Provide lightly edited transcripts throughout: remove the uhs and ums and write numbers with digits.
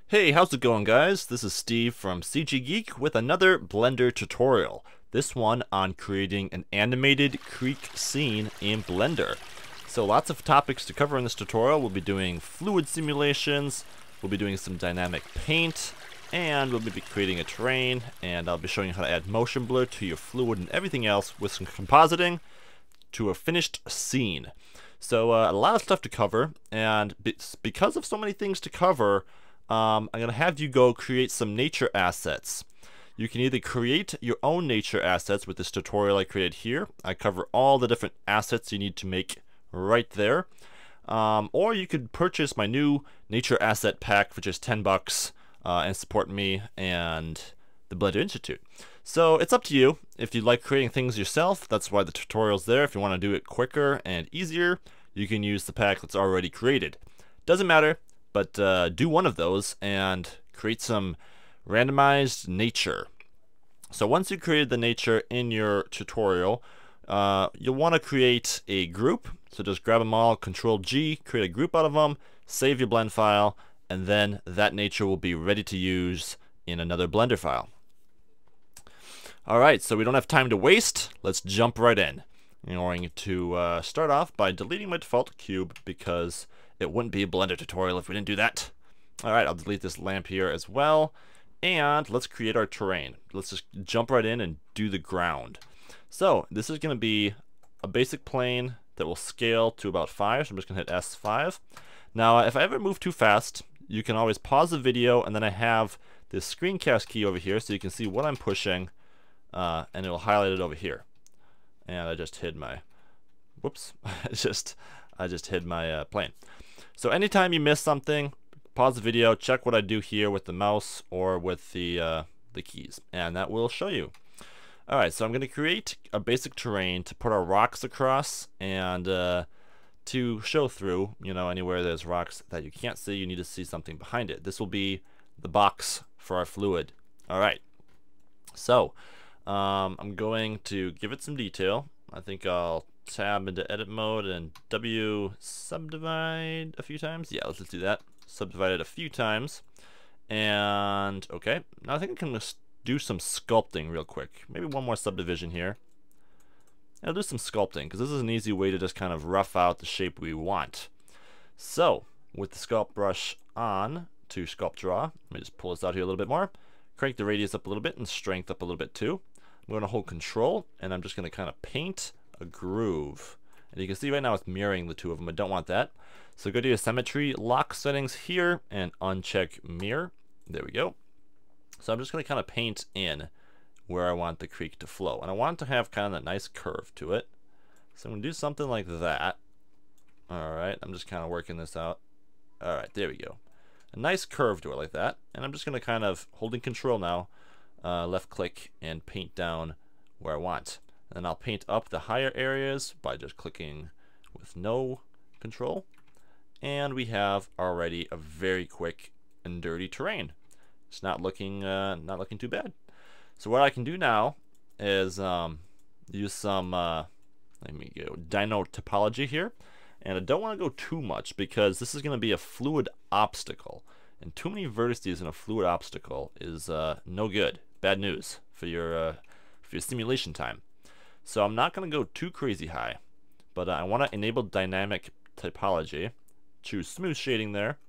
Hey, how's it going, guys? This is Steve from CG Geek with another Blender tutorial. This one on creating an animated creek scene in Blender. So lots of topics to cover in this tutorial. We'll be doing fluid simulations, we'll be doing some dynamic paint, and we'll be creating a terrain, and I'll be showing you how to add motion blur to your fluid and everything else with some compositing to a finished scene. So a lot of stuff to cover, and because of so many things to cover, I'm going to have you go create some nature assets. You can either create your own nature assets with this tutorial I created here. I cover all the different assets you need to make right there. Or you could purchase my new nature asset pack for just 10 bucks and support me and the Blender Institute. So it's up to you. If you like creating things yourself, that's why the tutorial's there. If you want to do it quicker and easier, you can use the pack that's already created. Doesn't matter. But do one of those and create some randomized nature. So once you created the nature in your tutorial, you'll want to create a group. So just grab them all, Control G, create a group out of them, save your blend file, and then that nature will be ready to use in another Blender file. Alright, so we don't have time to waste. Let's jump right in. I'm going to start off by deleting my default cube because it wouldn't be a Blender tutorial if we didn't do that. Alright, I'll delete this lamp here as well. And let's create our terrain. Let's just jump right in and do the ground. So this is going to be a basic plane that will scale to about 5. So I'm just going to hit S5. Now if I ever move too fast, you can always pause the video, and then I have this screencast key over here so you can see what I'm pushing, and it'll highlight it over here. And I just hid my, whoops, I just hid my plane. So anytime you miss something, pause the video, check what I do here with the mouse or with the keys, and that will show you. Alright, so I'm going to create a basic terrain to put our rocks across and to show through, you know, anywhere there's rocks that you can't see, you need to see something behind it. This will be the box for our fluid. Alright, so I'm going to give it some detail. I think I'll tab into edit mode and W subdivide a few times. Yeah, let's do that. Subdivide it a few times. And okay, now I think I can just do some sculpting real quick. Maybe one more subdivision here. I'll do some sculpting because this is an easy way to just kind of rough out the shape we want. So with the sculpt brush on to sculpt draw, let me just pull this out here a little bit more. Crank the radius up a little bit and strength up a little bit too. I'm going to hold Control and I'm just going to kind of paint a groove, and you can see right now it's mirroring the two of them. I don't want that, so go to your symmetry lock settings here and uncheck mirror. There we go. So I'm just going to kind of paint in where I want the creek to flow, and I want it to have kind of that nice curve to it. So I'm going to do something like that. Alright, I'm just kind of working this out. Alright, there we go. A nice curve to it like that, and I'm just going to kind of holding Control now, left click and paint down where I want. And I'll paint up the higher areas by just clicking with no control. And we have already a very quick and dirty terrain. It's not looking too bad. So what I can do now is use some let me go dino topology here. And I don't want to go too much because this is going to be a fluid obstacle. And too many vertices in a fluid obstacle is no good. Bad news for your simulation time. So I'm not going to go too crazy high, but I want to enable dynamic typology. Choose smooth shading there,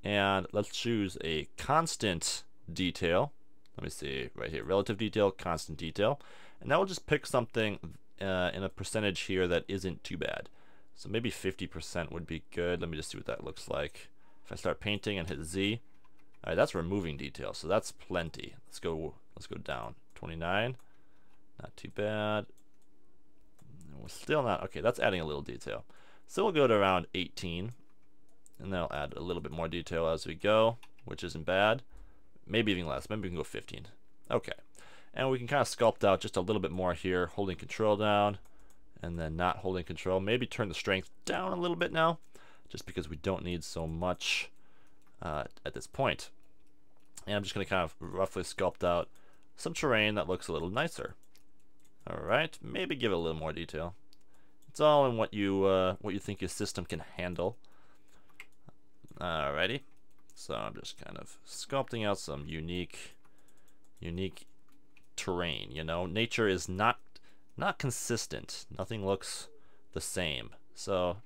and let's choose a constant detail. Let me see right here, relative detail, constant detail, and now we'll just pick something in a percentage here that isn't too bad. So maybe 50% would be good. Let me just see what that looks like. If I start painting and hit Z, all right, that's removing detail, so that's plenty. Let's go down. 29, not too bad. We're still not, okay, that's adding a little detail. So we'll go to around 18, and then I'll add a little bit more detail as we go, which isn't bad. Maybe even less, maybe we can go 15. Okay, and we can kind of sculpt out just a little bit more here, holding Control down, and then not holding Control. Maybe turn the strength down a little bit now, just because we don't need so much at this point. And I'm just going to kind of roughly sculpt out some terrain that looks a little nicer. Alright, maybe give it a little more detail. It's all in what you think your system can handle. Alrighty. So I'm just kind of sculpting out some unique terrain. You know, nature is not consistent. Nothing looks the same. So,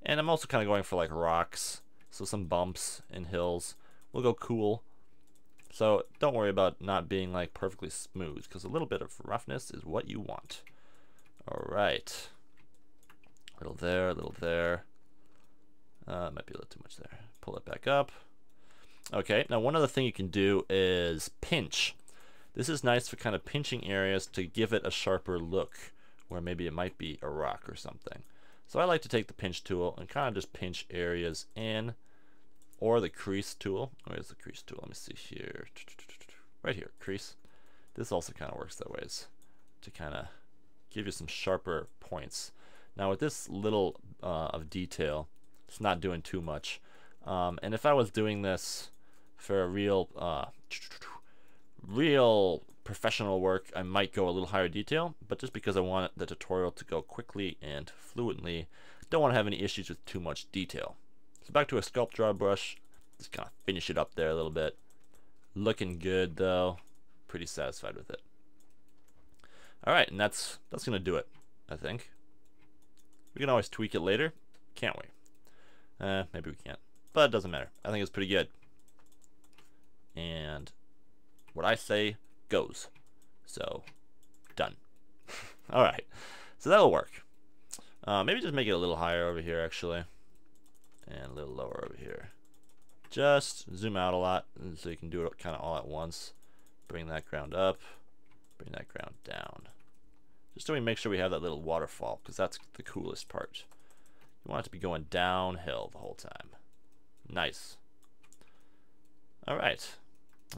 and I'm also kind of going for like rocks, so some bumps and hills will go cool. So don't worry about not being like perfectly smooth, because a little bit of roughness is what you want. All right, a little there, a little there. Might be a little too much there. Pull it back up. Okay, now one other thing you can do is pinch. This is nice for kind of pinching areas to give it a sharper look, where maybe it might be a rock or something. So I like to take the pinch tool and kind of just pinch areas in, or the crease tool. Where's the crease tool? Let me see here. Right here, crease. This also kind of works that way, to kind of give you some sharper points. Now with this little of detail, it's not doing too much. And if I was doing this for a real professional work, I might go a little higher detail, but just because I want the tutorial to go quickly and fluently, don't want to have any issues with too much detail. So back to a sculpt draw brush, just kind of finish it up there a little bit. Looking good though, pretty satisfied with it. All right, and that's gonna do it, I think. We can always tweak it later, can't we? Maybe we can't, but it doesn't matter. I think it's pretty good. And what I say goes. So, done. All right, so that'll work. Maybe just make it a little higher over here, actually, and a little lower over here. Just zoom out a lot, so you can do it kind of all at once. Bring that ground up, bring that ground down. Just so we make sure we have that little waterfall, because that's the coolest part. You want it to be going downhill the whole time. Nice. All right.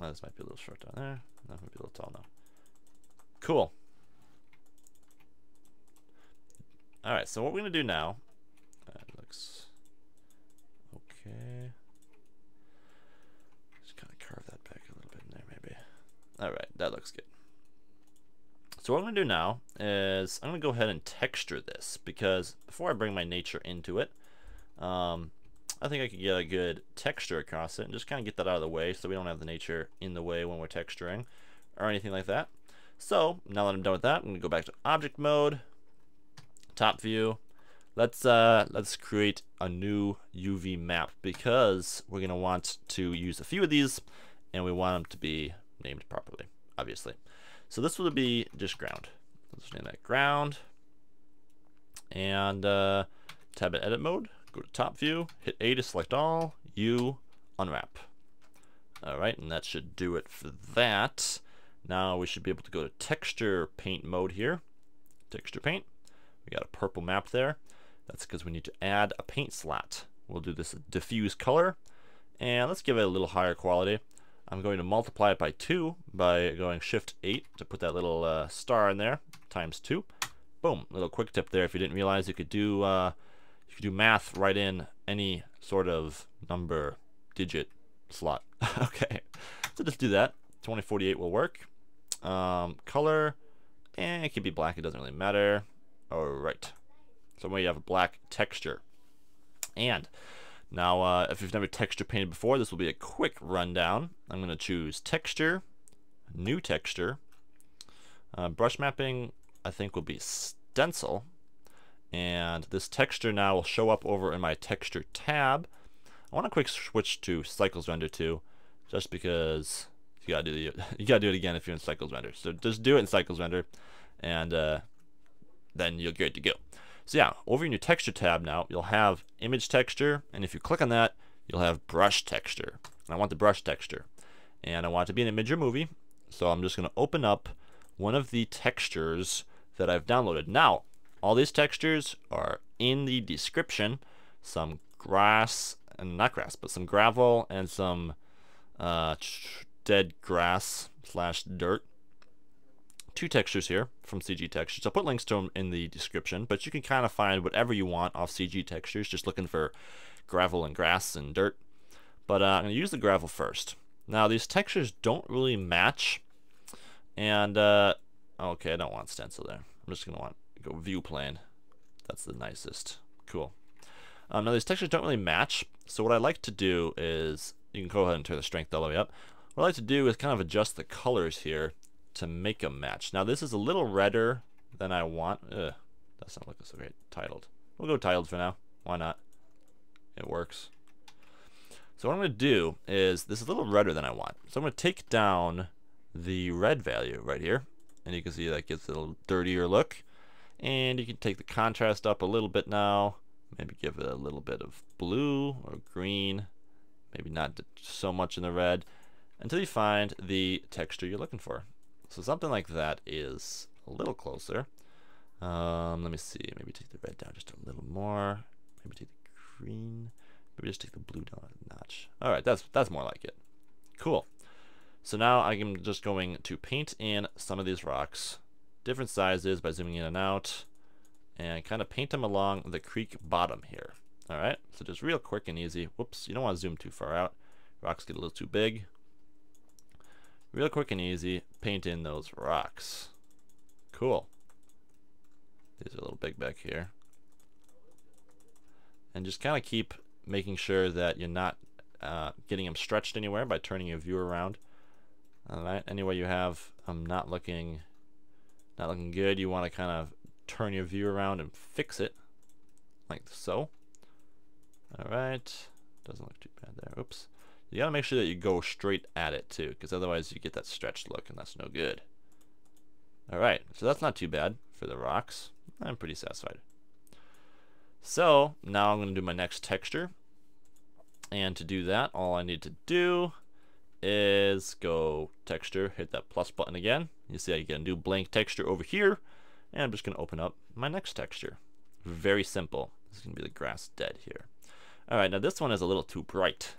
Oh, this might be a little short down there. That might be a little tall now. Cool. All right, so what we're gonna do now, that looks okay. Just kind of carve that back a little bit in there, maybe. All right, that looks good. So what I'm gonna do now is I'm gonna go ahead and texture this, because before I bring my nature into it, I think I could get a good texture across it and just kind of get that out of the way so we don't have the nature in the way when we're texturing or anything like that. So now that I'm done with that, I'm gonna go back to object mode, top view. Let's create a new UV map, because we're gonna want to use a few of these and we want them to be named properly, obviously. So this will be just ground. Let's name that ground, and tab at edit mode. Go to top view, hit A to select all, U, unwrap. All right, and that should do it for that. Now we should be able to go to texture paint mode here. Texture paint, we got a purple map there. That's because we need to add a paint slot. We'll do this diffuse color, and let's give it a little higher quality. I'm going to multiply it by 2 by going Shift 8 to put that little star in there, times 2. Boom, little quick tip there. If you didn't realize, you could do math right in any sort of number digit slot. Okay, so just do that. 2048 will work. Color, it can be black, it doesn't really matter. All right, so we have a black texture. And now if you've never texture painted before, this will be a quick rundown. I'm going to choose texture, new texture. Brush mapping, I think, will be stencil. And this texture now will show up over in my texture tab. I want to quick switch to cycles render too, just because you gotta do it again if you're in cycles render. So just do it in cycles render, and then you're good to go. So yeah, over in your texture tab now, you'll have image texture, and if you click on that, you'll have brush texture. And I want the brush texture, and I want it to be an image or movie. So I'm just gonna open up one of the textures that I've downloaded. Now, all these textures are in the description. Some grass, and not grass, but some gravel and some dead grass / dirt. 2 textures here from CG Textures. I'll put links to them in the description, but you can kind of find whatever you want off CG Textures, just looking for gravel and grass and dirt. But I'm going to use the gravel first. Now, these textures don't really match, and okay, I don't want stencil there. I'm just going to go view plane. That's the nicest. Cool. Now these textures don't really match, so what I like to do is you can go ahead and turn the strength all the way up. What I like to do is kind of adjust the colors here to make them match. Now this is a little redder than I want. Ugh, that's not looking so great. Titled. We'll go titled for now. Why not? It works. So what I'm going to do is, this is a little redder than I want. So I'm going to take down the red value right here. And you can see that gives it a little dirtier look. And you can take the contrast up a little bit now. Maybe give it a little bit of blue or green. Maybe not so much in the red. Until you find the texture you're looking for. So something like that is a little closer. Let me see. Maybe take the red down just a little more. Maybe take the green. Maybe just take the blue down a notch. Alright, that's more like it. Cool. So now I'm just going to paint in some of these rocks. Different sizes by zooming in and out. And kind of paint them along the creek bottom here. Alright, so just real quick and easy. Whoops, you don't want to zoom too far out. Rocks get a little too big. Real quick and easy, paint in those rocks. Cool. These are a little big back here. And just kind of keep making sure that you're not getting them stretched anywhere by turning your view around. Alright, anywhere you have them not looking good, you want to kind of turn your view around and fix it. Like so. Alright. Doesn't look too bad there. Oops. You gotta make sure that you go straight at it too, because otherwise you get that stretched look and that's no good. Alright, so that's not too bad for the rocks. I'm pretty satisfied. So now I'm going to do my next texture. And to do that, all I need to do is go texture, hit that plus button again. You see how you get a new blank texture over here. And I'm just going to open up my next texture. Very simple. This is going to be the grass dead here. Alright, now this one is a little too bright.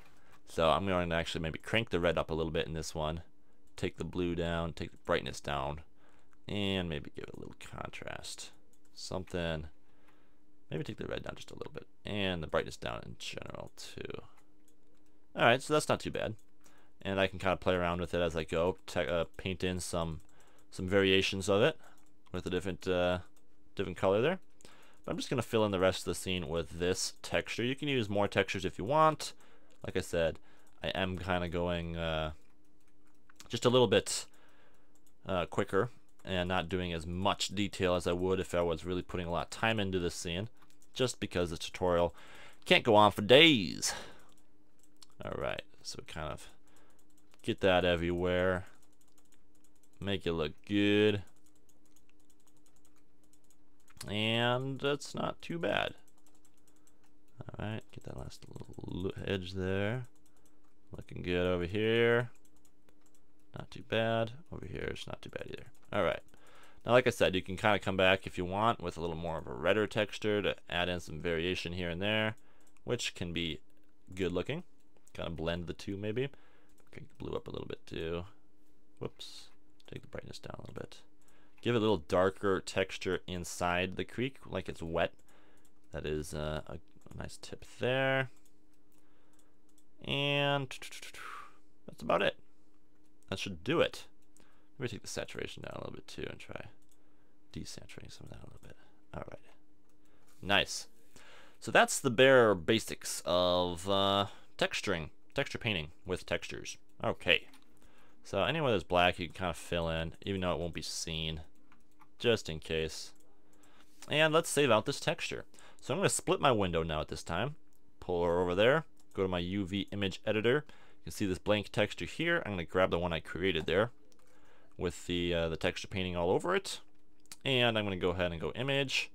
So I'm going to actually maybe crank the red up a little bit in this one. Take the blue down, take the brightness down. And maybe give it a little contrast. Something. Maybe take the red down just a little bit. And the brightness down in general too. Alright, so that's not too bad. And I can kind of play around with it as I go. Paint in some variations of it with a different color there. But I'm just going to fill in the rest of the scene with this texture. You can use more textures if you want. Like I said, I am kind of going just a little bit quicker and not doing as much detail as I would if I was really putting a lot of time into this scene, just because the tutorial can't go on for days. Alright, so kind of get that everywhere, make it look good, and that's not too bad. Alright, get that last little edge there. Looking good over here. Not too bad. Over here, it's not too bad either. Alright. Now, like I said, you can kind of come back if you want with a little more of a redder texture to add in some variation here and there, which can be good looking. Kind of blend the two maybe. Okay, blue up a little bit too. Whoops. Take the brightness down a little bit. Give it a little darker texture inside the creek, like it's wet. That is a nice tip there. And that's about it. That should do it. Maybe take the saturation down a little bit too and try desaturating some of that a little bit. Alright. Nice. So that's the bare basics of texturing, texture painting with textures. Okay. So anywhere there's black, you can kind of fill in, even though it won't be seen, just in case. And let's save out this texture. So I'm going to split my window now at this time. Pull her over there. Go to my UV image editor. You can see this blank texture here. I'm going to grab the one I created there with the texture painting all over it. And I'm going to go ahead and go image.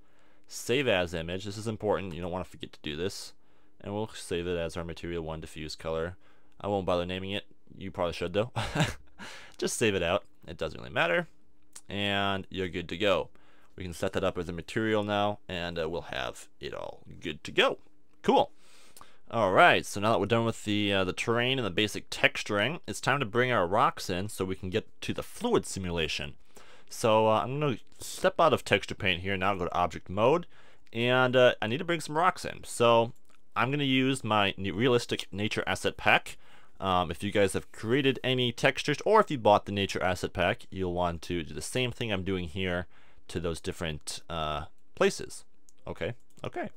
Save as image. This is important. You don't want to forget to do this. And we'll save it as our material 1 diffuse color. I won't bother naming it. You probably should though. Just save it out. It doesn't really matter. And you're good to go. We can set that up as a material now, and we'll have it all good to go. Cool. Alright, so now that we're done with the terrain and the basic texturing, it's time to bring our rocks in so we can get to the fluid simulation. So I'm going to step out of texture paint here now, go to object mode, and I need to bring some rocks in. So I'm going to use my realistic nature asset pack. If you guys have created any textures, or if you bought the nature asset pack, you'll want to do the same thing I'm doing here to those different places. Okay. So I'm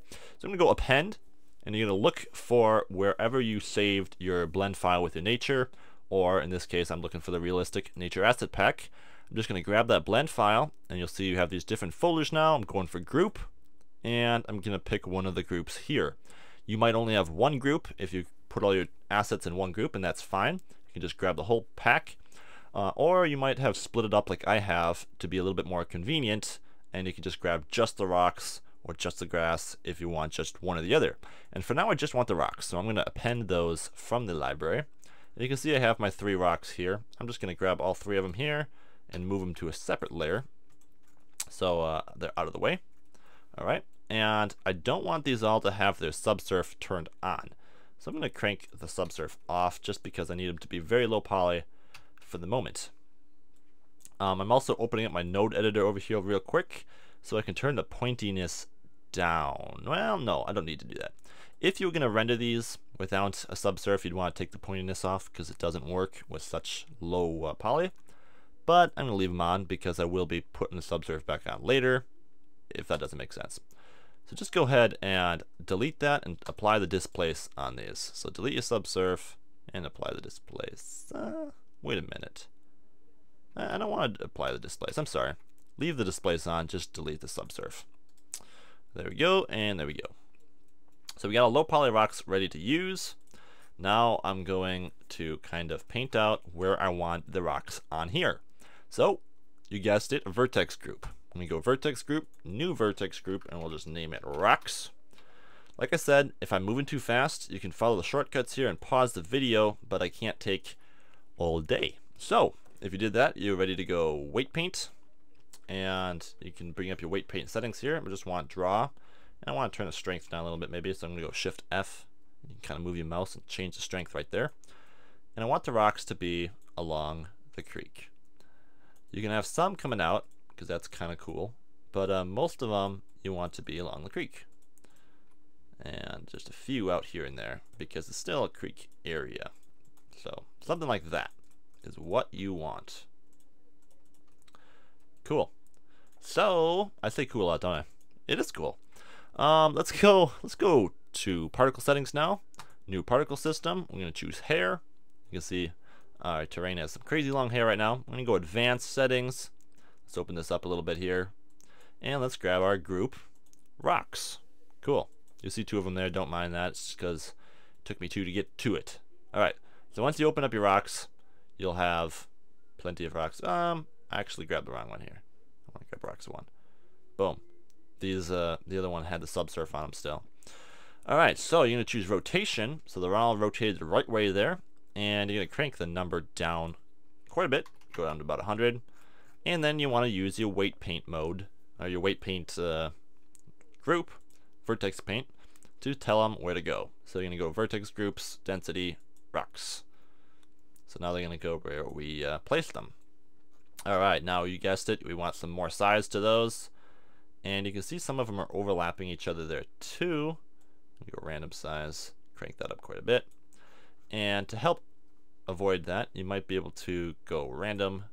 going to go append, and you're going to look for wherever you saved your blend file with your nature, or in this case I'm looking for the realistic nature asset pack. I'm just going to grab that blend file, and you'll see you have these different folders now. I'm going for group, and I'm going to pick one of the groups here. You might only have one group if you put all your assets in one group, and that's fine. You can just grab the whole pack, or you might have split it up like I have to be a little bit more convenient, and you can just grab just the rocks or just the grass if you want just one or the other. And for now I just want the rocks, so I'm going to append those from the library. And you can see I have my 3 rocks here. I'm just going to grab all 3 of them here and move them to a separate layer so they're out of the way. Alright, and I don't want these all to have their subsurf turned on. So I'm going to crank the subsurf off just because I need them to be very low poly for the moment. I'm also opening up my node editor over here real quick so I can turn the pointiness down. Well, no, I don't need to do that. If you were going to render these without a subsurf, you'd want to take the pointiness off because it doesn't work with such low poly. But I'm going to leave them on because I will be putting the subsurf back on later, if that doesn't make sense. So just go ahead and delete that and apply the displace on these. So delete your subsurf and apply the displace. Wait a minute. I don't want to apply the displace. I'm sorry. Leave the displace on, just delete the subsurf. There we go, and there we go. So we got our low poly rocks ready to use. Now I'm going to kind of paint out where I want the rocks on here. So, you guessed it, a vertex group. Let me go vertex group, new vertex group, and we'll just name it rocks. Like I said, if I'm moving too fast, you can follow the shortcuts here and pause the video, but I can't take all day. So, if you did that, you're ready to go weight paint, and you can bring up your weight paint settings here. I just want draw, and I want to turn the strength down a little bit maybe, so I'm going to go Shift F. You can kind of move your mouse and change the strength right there. And I want the rocks to be along the creek. You can have some coming out, because that's kind of cool, but most of them you want to be along the creek. And just a few out here and there, because it's still a creek area. So, something like that is what you want. Cool. So, I say cool a lot, don't I? It is cool. Let's go to particle settings now. New particle system. I'm going to choose hair. You can see our terrain has some crazy long hair right now. I'm going to go advanced settings. Let's open this up a little bit here. And let's grab our group rocks. Cool. You see 2 of them there. Don't mind that. It's because it took me 2 to get to it. Alright. So once you open up your rocks, you'll have plenty of rocks. I actually grabbed the wrong one here. I want to grab rocks 1. Boom. These the other one had the subsurf on them still. Alright, so you're going to choose rotation. So they're all rotated the right way there. And you're going to crank the number down quite a bit. Go down to about 100. And then you want to use your weight paint mode, or your weight paint group, vertex paint, to tell them where to go. So you're going to go vertex groups, density, rocks. So now they're going to go where we placed them. Alright, now you guessed it, we want some more size to those. And you can see some of them are overlapping each other there too. Go random size, crank that up quite a bit. And to help avoid that, you might be able to go random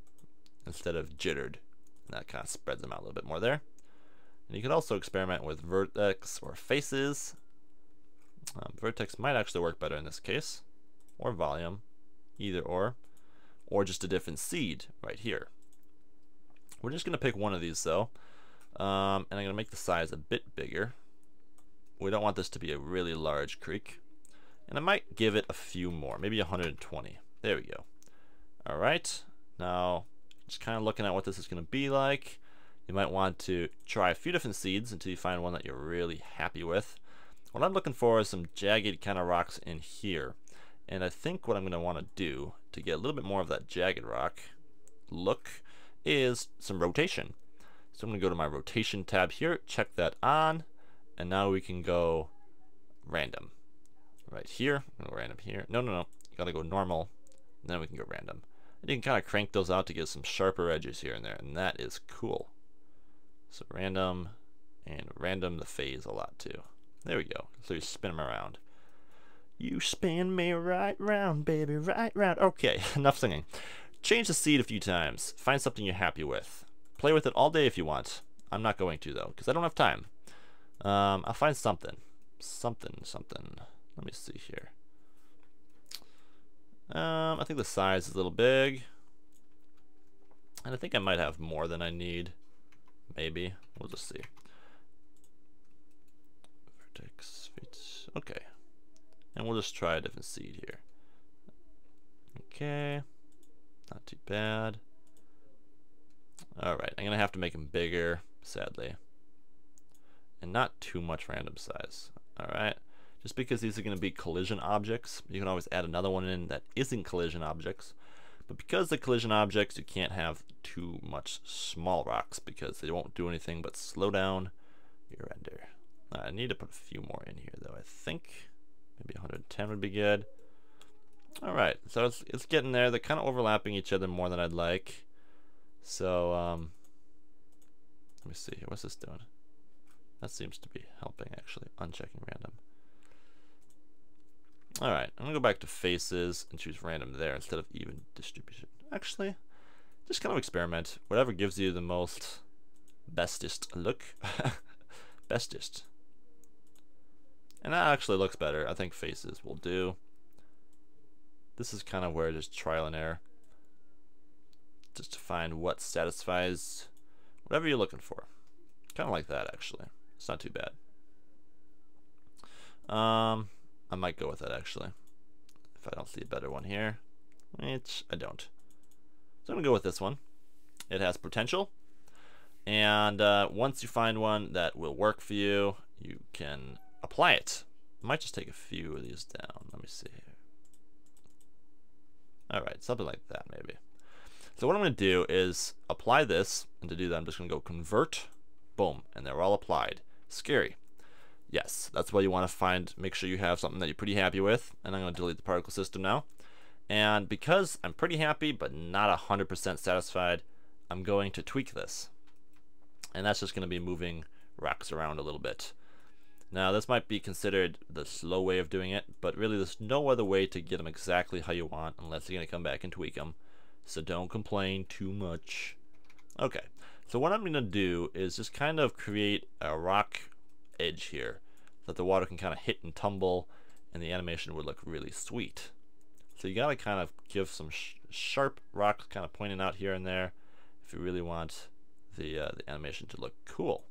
instead of jittered. And that kind of spreads them out a little bit more there. And you can also experiment with vertex or faces. Vertex might actually work better in this case. Or volume, either or just a different seed right here. We're just going to pick one of these though. And I'm going to make the size a bit bigger. We don't want this to be a really large creek. And I might give it a few more, maybe 120. There we go. Alright, now just kind of looking at what this is going to be like. You might want to try a few different seeds until you find one that you're really happy with. What I'm looking for is some jagged kind of rocks in here. And I think what I'm going to want to do to get a little bit more of that jagged rock look is some rotation. So I'm going to go to my rotation tab here, check that on, and now we can go random. Right here, go random here. No. You gotta go normal, and then we can go random. And you can kind of crank those out to get some sharper edges here and there, and that is cool. So random, and random the phase a lot too. There we go. So you spin them around. You spin me right round, baby, right round. Okay, enough singing. Change the seed a few times. Find something you're happy with. Play with it all day if you want. I'm not going to though, because I don't have time. I'll find something. something. Let me see here. I think the size is a little big. And I think I might have more than I need. Maybe. We'll just see. Vertex, feet. Okay. And we'll just try a different seed here. Okay. Not too bad. Alright, I'm going to have to make them bigger, sadly. And not too much random size. Alright. Just because these are going to be collision objects, you can always add another one in that isn't collision objects. But because they're collision objects, you can't have too much small rocks because they won't do anything but slow down your render. I need to put a few more in here though, I think. Maybe 110 would be good. Alright, so it's getting there. They're kind of overlapping each other more than I'd like. So, let me see here. What's this doing? That seems to be helping, actually. Unchecking random. Alright, I'm going to go back to faces and choose random there instead of even distribution. Actually, just kind of experiment. Whatever gives you the most bestest look. Bestest. And that actually looks better. I think faces will do. This is kind of where just trial and error. Just to find what satisfies whatever you're looking for. Kind of like that, actually. It's not too bad. I might go with that, actually. If I don't see a better one here. Which I don't. So I'm going to go with this one. It has potential. And once you find one that will work for you, you can apply it. I might just take a few of these down. Let me see here. Alright, something like that maybe. So what I'm going to do is apply this, and to do that I'm just going to go convert, boom, and they're all applied. Scary. Yes, that's why you want to make sure you have something that you're pretty happy with, and I'm going to delete the particle system now. And because I'm pretty happy but not 100% satisfied, I'm going to tweak this. And that's just going to be moving rocks around a little bit. Now this might be considered the slow way of doing it, but really there's no other way to get them exactly how you want unless you're going to come back and tweak them. So don't complain too much. Okay, so what I'm going to do is just kind of create a rock edge here so that the water can kind of hit and tumble and the animation would look really sweet. So you got to kind of give some sharp rocks kind of pointing out here and there if you really want the animation to look cool.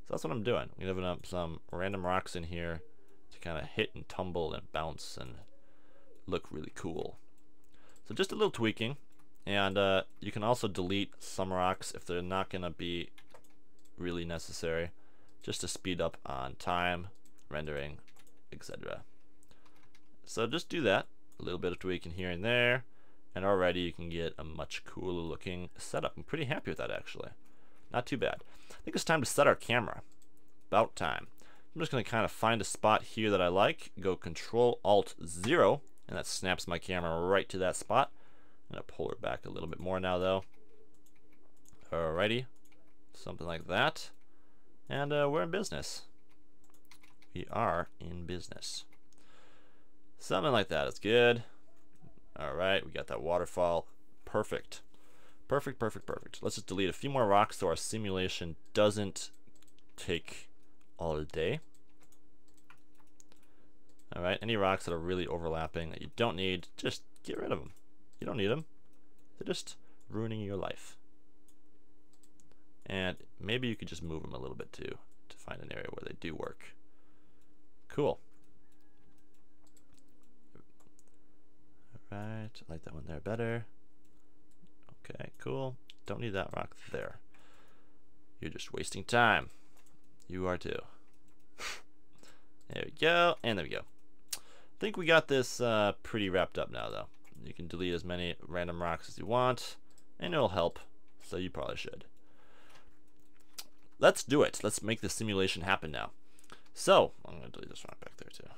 So that's what I'm doing. I'm giving up some random rocks in here to kind of hit and tumble and bounce and look really cool. So just a little tweaking, and you can also delete some rocks if they're not going to be really necessary, just to speed up on time, rendering, etc. So just do that, a little bit of tweaking here and there, and already you can get a much cooler looking setup. I'm pretty happy with that actually. Not too bad. I think it's time to set our camera. About time. I'm just going to kind of find a spot here that I like, go Control-Alt-0, and that snaps my camera right to that spot. I'm going to pull her back a little bit more now though. Alrighty. Something like that. And we're in business. We are in business. Something like that is good. Alright, we got that waterfall. Perfect. Perfect, perfect, perfect. Let's just delete a few more rocks so our simulation doesn't take all day. Alright, any rocks that are really overlapping that you don't need, just get rid of them. You don't need them. They're just ruining your life. And maybe you could just move them a little bit too to find an area where they do work. Cool. Alright, I like that one there better. Okay, cool. Don't need that rock there. You're just wasting time. You are too. There we go, and there we go. I think we got this pretty wrapped up now though. You can delete as many random rocks as you want, and it'll help, so you probably should. Let's do it. Let's make the simulation happen now. So, I'm going to delete this rock back there too.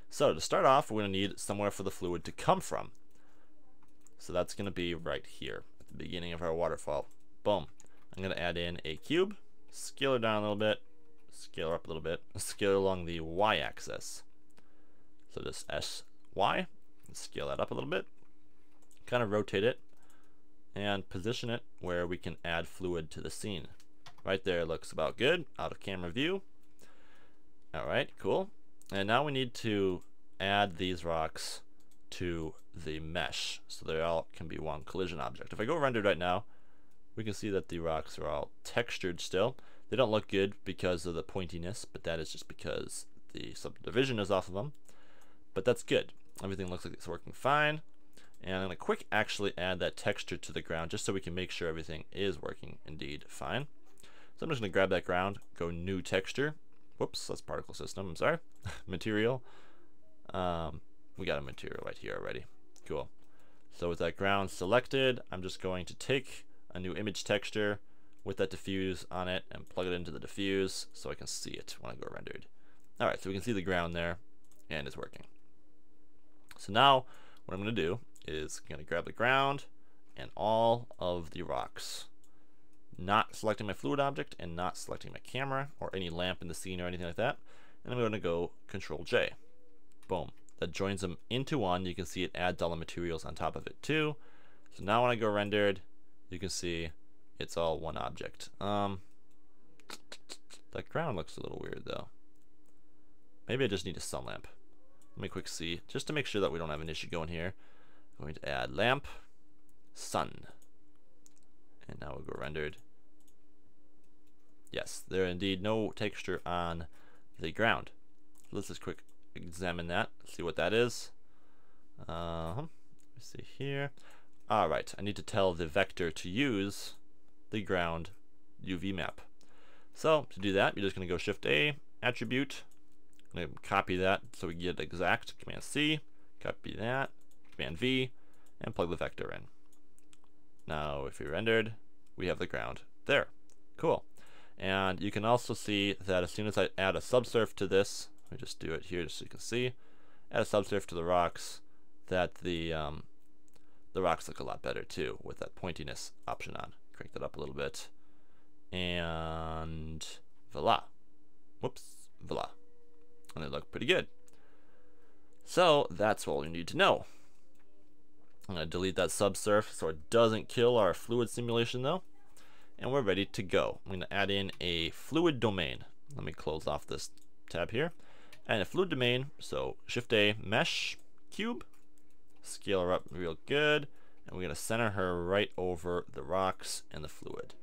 So, to start off, we're going to need somewhere for the fluid to come from. So that's going to be right here at the beginning of our waterfall. Boom. I'm going to add in a cube, scale it down a little bit, scale her up a little bit, scale along the y-axis. So this SY, scale that up a little bit, kind of rotate it, and position it where we can add fluid to the scene. Right there looks about good, out of camera view. Alright, cool. And now we need to add these rocks to the mesh so they all can be one collision object. If I go rendered right now, we can see that the rocks are all textured still. They don't look good because of the pointiness, but that is just because the subdivision is off of them. But that's good. Everything looks like it's working fine. And I'm going to quick actually add that texture to the ground just so we can make sure everything is working indeed fine. So I'm just going to grab that ground, go new texture. Whoops, that's particle system, I'm sorry. Material. We got a material right here already. Cool. So with that ground selected, I'm just going to take a new image texture with that diffuse on it and plug it into the diffuse so I can see it when I go rendered. Alright, so we can see the ground there and it's working. So now what I'm going to do is I'm going to grab the ground and all of the rocks, not selecting my fluid object and not selecting my camera or any lamp in the scene or anything like that, and I'm going to go Control J. Boom. That joins them into one. You can see it adds all the materials on top of it too. So now when I go rendered, you can see it's all one object. That ground looks a little weird though. Maybe I just need a sun lamp. Let me quick see, just to make sure that we don't have an issue going here. I'm going to add lamp, sun. And now we'll go rendered. Yes, there are indeed no texture on the ground. Let's just quick examine that, see what that is. Let's see here. Alright, I need to tell the vector to use the ground UV map. So to do that, you're just going to go Shift A, attribute. I'm going to copy that so we get exact. Command C, copy that, Command V, and plug the vector in. Now if we rendered, we have the ground there. Cool. And you can also see that as soon as I add a subsurf to this, let me just do it here just so you can see, add a subsurf to the rocks, that the rocks look a lot better too with that pointiness option on. Crank that up a little bit. And voila. Whoops, voila. And they look pretty good. So that's all you need to know. I'm going to delete that subsurf so it doesn't kill our fluid simulation though. And we're ready to go. I'm going to add in a fluid domain. Let me close off this tab here. And a fluid domain, so Shift A, mesh, cube, scale her up real good. And we're going to center her right over the rocks and the fluid.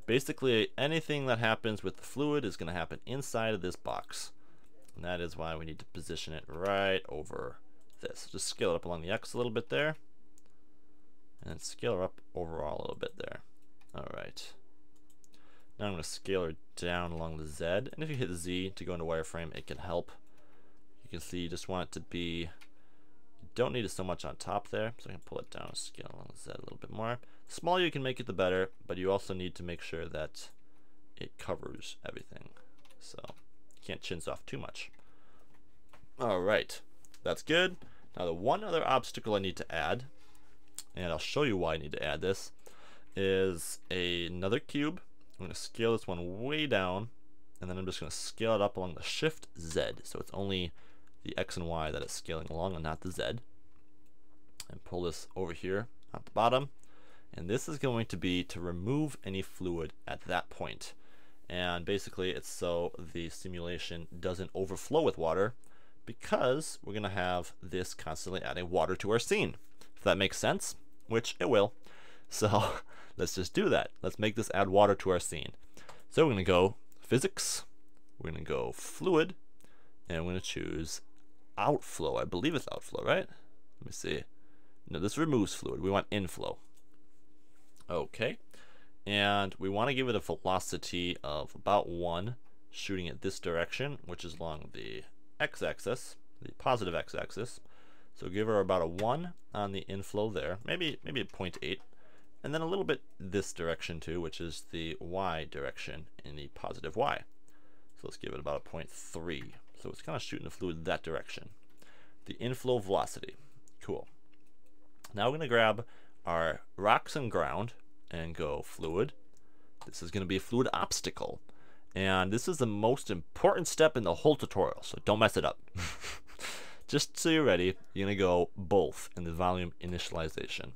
Basically, anything that happens with the fluid is going to happen inside of this box. And that is why we need to position it right over this. Just scale it up along the X a little bit there. And scale her up overall a little bit there. Alright. Now I'm going to scale her down along the Z. And if you hit Z to go into wireframe, it can help. You can see you just want it to be, you don't need it so much on top there. So I can pull it down and scale along the Z a little bit more. The smaller you can make it, the better. But you also need to make sure that it covers everything. So you can't chins off too much. Alright. That's good. Now the one other obstacle I need to add, and I'll show you why I need to add this, is another cube. I'm going to scale this one way down, and then I'm just going to scale it up along the Shift Z, so it's only the X and Y that it's scaling along and not the Z. And pull this over here at the bottom, and this is going to be to remove any fluid at that point. And basically it's so the simulation doesn't overflow with water, because we're going to have this constantly adding water to our scene. If that makes sense, which it will. So let's just do that. Let's make this add water to our scene. So we're going to go physics, we're going to go fluid, and we're going to choose outflow. I believe it's outflow, right? Let me see. No, this removes fluid. We want inflow. Okay. And we want to give it a velocity of about 1, shooting it this direction, which is along the x-axis, the positive x-axis. So give her about a 1 on the inflow there, maybe a 0.8, and then a little bit this direction too, which is the y direction in the positive y. So let's give it about a 0.3. So it's kind of shooting the fluid that direction. The inflow velocity. Cool. Now we're going to grab our rocks and ground and go fluid. This is going to be a fluid obstacle. And this is the most important step in the whole tutorial, so don't mess it up. Just so you're ready, you're going to go both in the volume initialization.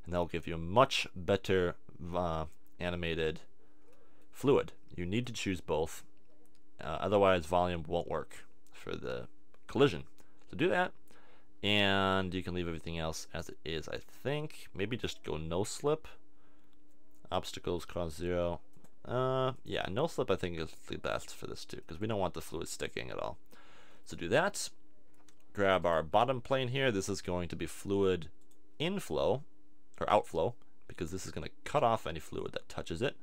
And that will give you a much better animated fluid. You need to choose both. Otherwise, volume won't work for the collision. So do that, and you can leave everything else as it is, I think. Maybe just go no slip. Obstacles cause 0. Yeah, no slip I think is the best for this too, because we don't want the fluid sticking at all. So do that. Grab our bottom plane here. This is going to be fluid inflow, or outflow, because this is going to cut off any fluid that touches it.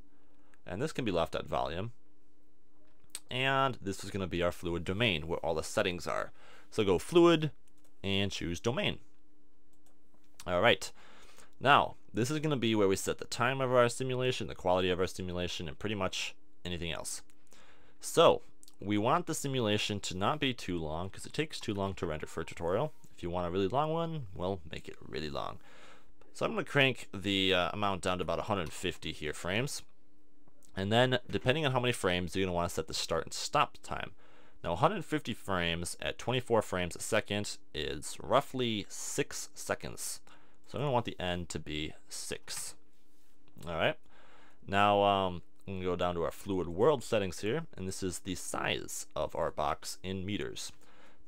And this can be left at volume. And this is going to be our fluid domain, where all the settings are. So go fluid and choose domain. Alright, now this is going to be where we set the time of our simulation, the quality of our simulation, and pretty much anything else. So we want the simulation to not be too long, because it takes too long to render for a tutorial. If you want a really long one, well, make it really long. So I'm going to crank the amount down to about 150 here frames. And then, depending on how many frames, you're going to want to set the start and stop time. Now, 150 frames at 24 frames a second is roughly 6 seconds. So I'm going to want the end to be 6. Alright. Now, I'm going to go down to our fluid world settings here, and this is the size of our box in meters.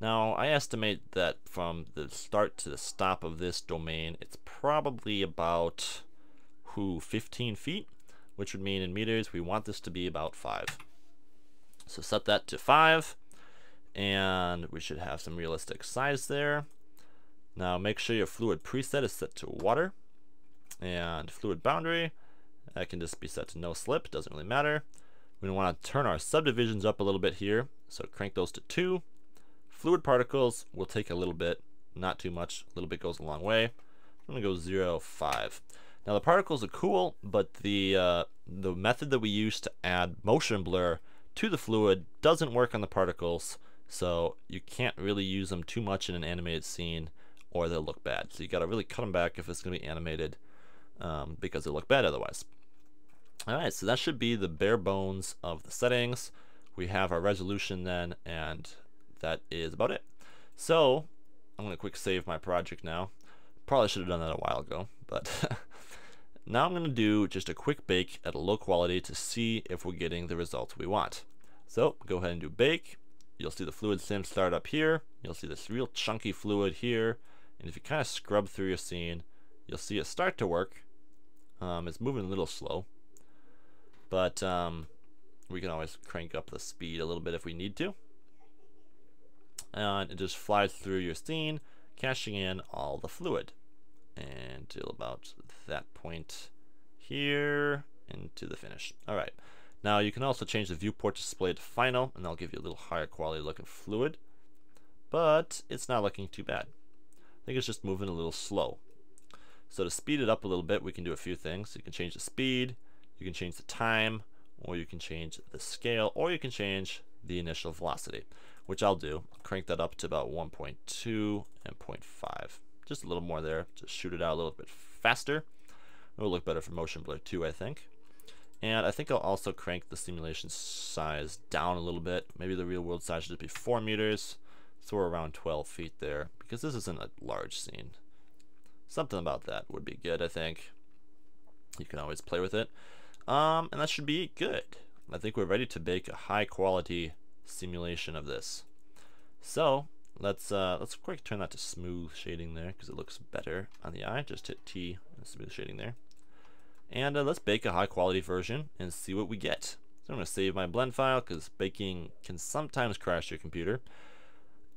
Now, I estimate that from the start to the stop of this domain, it's probably about 15 feet. Which would mean in meters, we want this to be about 5. So set that to 5, and we should have some realistic size there. Now make sure your fluid preset is set to water, and fluid boundary, that can just be set to no slip, doesn't really matter. We want to turn our subdivisions up a little bit here, so crank those to 2. Fluid particles will take a little bit, not too much, a little bit goes a long way. I'm going to go 0, 5. Now the particles are cool, but the method that we use to add motion blur to the fluid doesn't work on the particles, so you can't really use them too much in an animated scene or they'll look bad. So you got to really cut them back if it's going to be animated, because they'll look bad otherwise. Alright, so that should be the bare bones of the settings. We have our resolution then, and that is about it. So I'm going to quick save my project now. Probably should have done that a while ago, but now I'm going to do just a quick bake at a low quality to see if we're getting the results we want. So go ahead and do bake. You'll see the fluid sim start up here. You'll see this real chunky fluid here. And if you kind of scrub through your scene, you'll see it start to work. It's moving a little slow, but we can always crank up the speed a little bit if we need to. And it just flies through your scene, caching in all the fluid until about that point here into the finish. Alright, now you can also change the viewport display to final, and that'll give you a little higher quality look of fluid, but it's not looking too bad. I think it's just moving a little slow. So to speed it up a little bit, we can do a few things. You can change the speed, you can change the time, or you can change the scale, or you can change the initial velocity, which I'll do. I'll crank that up to about 1.2 and 0.5. Just a little more there to shoot it out a little bit faster. It'll look better for motion blur too, I think. And I think I'll also crank the simulation size down a little bit. Maybe the real world size should just be 4 meters. So we're around 12 feet there, because this isn't a large scene. Something about that would be good, I think. You can always play with it. And that should be good. I think we're ready to bake a high quality simulation of this. So let's quick turn that to smooth shading there, because it looks better on the eye. Just hit T and smooth shading there. And let's bake a high quality version and see what we get. So I'm going to save my blend file, because baking can sometimes crash your computer.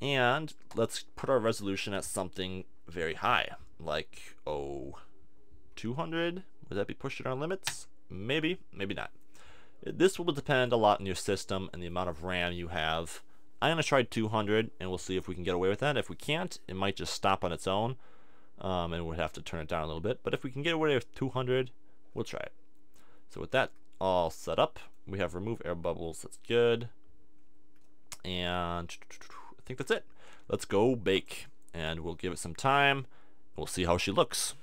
And let's put our resolution at something very high, like 200. Would that be pushing our limits? Maybe, maybe not. This will depend a lot on your system and the amount of RAM you have. I'm going to try 200, and we'll see if we can get away with that. If we can't, it might just stop on its own, and we'll have to turn it down a little bit. But if we can get away with 200, we'll try it. So with that all set up, we have remove air bubbles. That's good. And I think that's it. Let's go bake, and we'll give it some time. We'll see how she looks.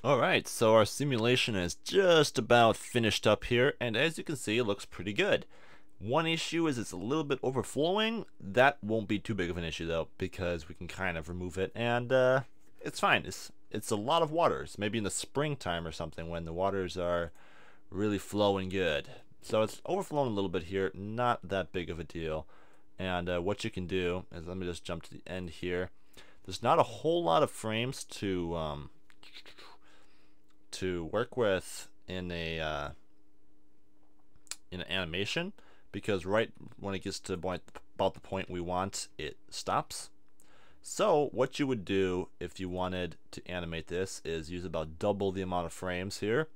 Alright, so our simulation is just about finished up here, and as you can see, it looks pretty good. One issue is it's a little bit overflowing. That won't be too big of an issue though, because we can kind of remove it, and it's fine. It's a lot of waters, maybe in the springtime or something when the waters are really flowing good. So it's overflowing a little bit here, not that big of a deal. And what you can do is, let me just jump to the end here. There's not a whole lot of frames to work with in an animation, because right when it gets to about the point we want, it stops. So what you would do if you wanted to animate this is use about double the amount of frames here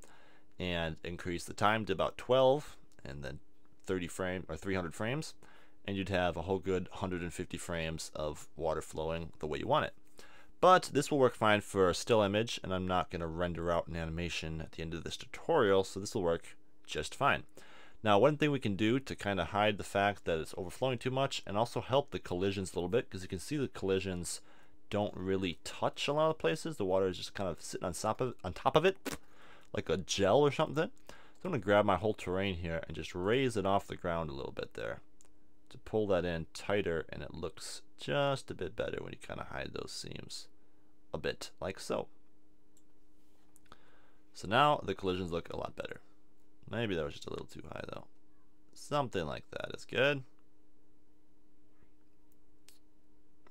and increase the time to about 12 and then 30 frame or 300 frames, and you'd have a whole good 150 frames of water flowing the way you want it. But this will work fine for a still image, and I'm not going to render out an animation at the end of this tutorial, so this will work just fine. Now, one thing we can do to kind of hide the fact that it's overflowing too much and also help the collisions a little bit, because you can see the collisions don't really touch a lot of places. The water is just kind of sitting on top of it like a gel or something. So I'm going to grab my whole terrain here and just raise it off the ground a little bit there to pull that in tighter, and it looks just a bit better when you kind of hide those seams a bit, like so. So now the collisions look a lot better. Maybe that was just a little too high though. Something like that is good.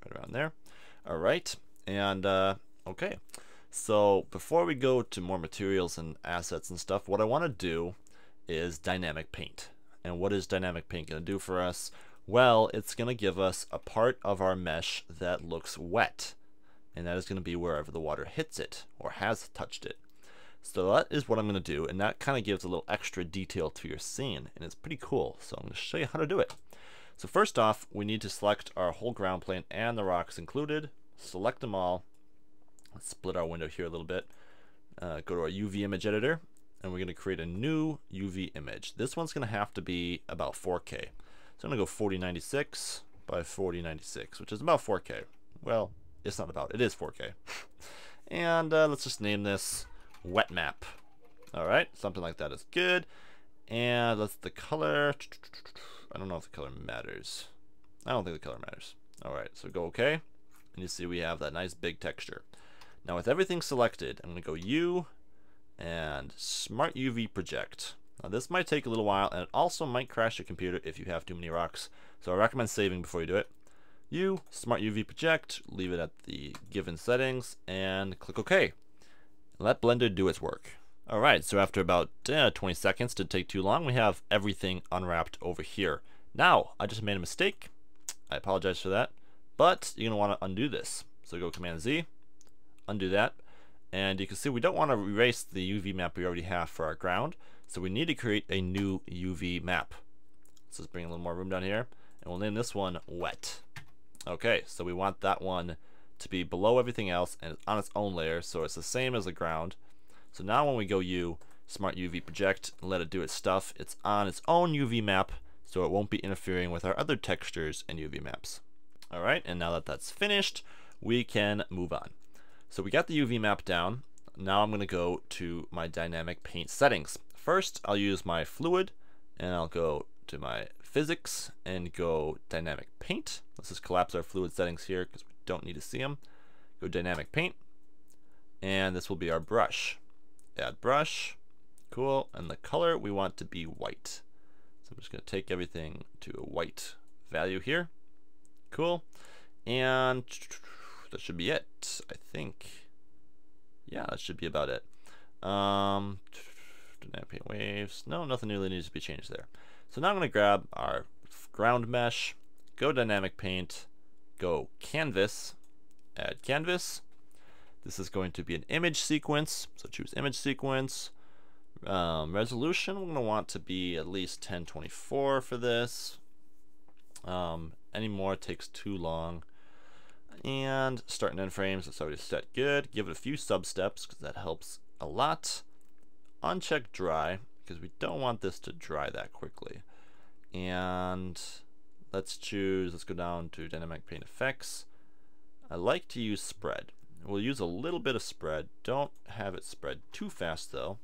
Right around there. Alright, and okay. So before we go to more materials and assets and stuff, what I want to do is dynamic paint. And what is dynamic paint going to do for us? Well, it's going to give us a part of our mesh that looks wet. And that is going to be wherever the water hits it or has touched it. So that is what I'm going to do, and that kind of gives a little extra detail to your scene, and it's pretty cool. So I'm going to show you how to do it. So first off, we need to select our whole ground plane and the rocks included. Select them all. Let's split our window here a little bit. Go to our UV image editor, and we're going to create a new UV image. This one's going to have to be about 4K. So I'm going to go 4096 by 4096, which is about 4K. Well, it's not about, it is 4K. And let's just name this wet map. Alright, something like that is good. And let's the color, I don't know if the color matters. I don't think the color matters. Alright, so go OK, and you see we have that nice big texture. Now with everything selected, I'm going to go U and Smart UV Project. Now this might take a little while, and it also might crash your computer if you have too many rocks, so I recommend saving before you do it. U, Smart UV Project, leave it at the given settings, and click OK. Let Blender do its work. Alright, so after about 20 seconds, didn't take too long, we have everything unwrapped over here. Now, I just made a mistake. I apologize for that. But you're going to want to undo this. So go Command Z, undo that. And you can see we don't want to erase the UV map we already have for our ground. So we need to create a new UV map. Let's just bring a little more room down here. And we'll name this one Wet. Okay, so we want that one to be below everything else and on its own layer, so it's the same as the ground. So now when we go U, Smart UV Project, and let it do its stuff, it's on its own UV map, so it won't be interfering with our other textures and UV maps. Alright, and now that that's finished, we can move on. So we got the UV map down. Now I'm going to go to my dynamic paint settings. First, I'll use my fluid, and I'll go to my physics and go dynamic paint. Let's just collapse our fluid settings here because we don't need to see them. Go dynamic paint, and this will be our brush. Add brush, cool, and the color we want to be white. So I'm just going to take everything to a white value here. Cool, and that should be it, I think. Yeah, that should be about it. Dynamic paint waves. No, nothing really needs to be changed there. So now I'm going to grab our ground mesh, go dynamic paint, go canvas, add canvas. This is going to be an image sequence, so choose image sequence. Resolution, we're going to want to be at least 1024 for this. Any more takes too long. And start and end frames, it's already set good. Give it a few sub steps because that helps a lot. Uncheck dry because we don't want this to dry that quickly. And let's go down to dynamic paint effects. I like to use spread. We'll use a little bit of spread. Don't have it spread too fast though.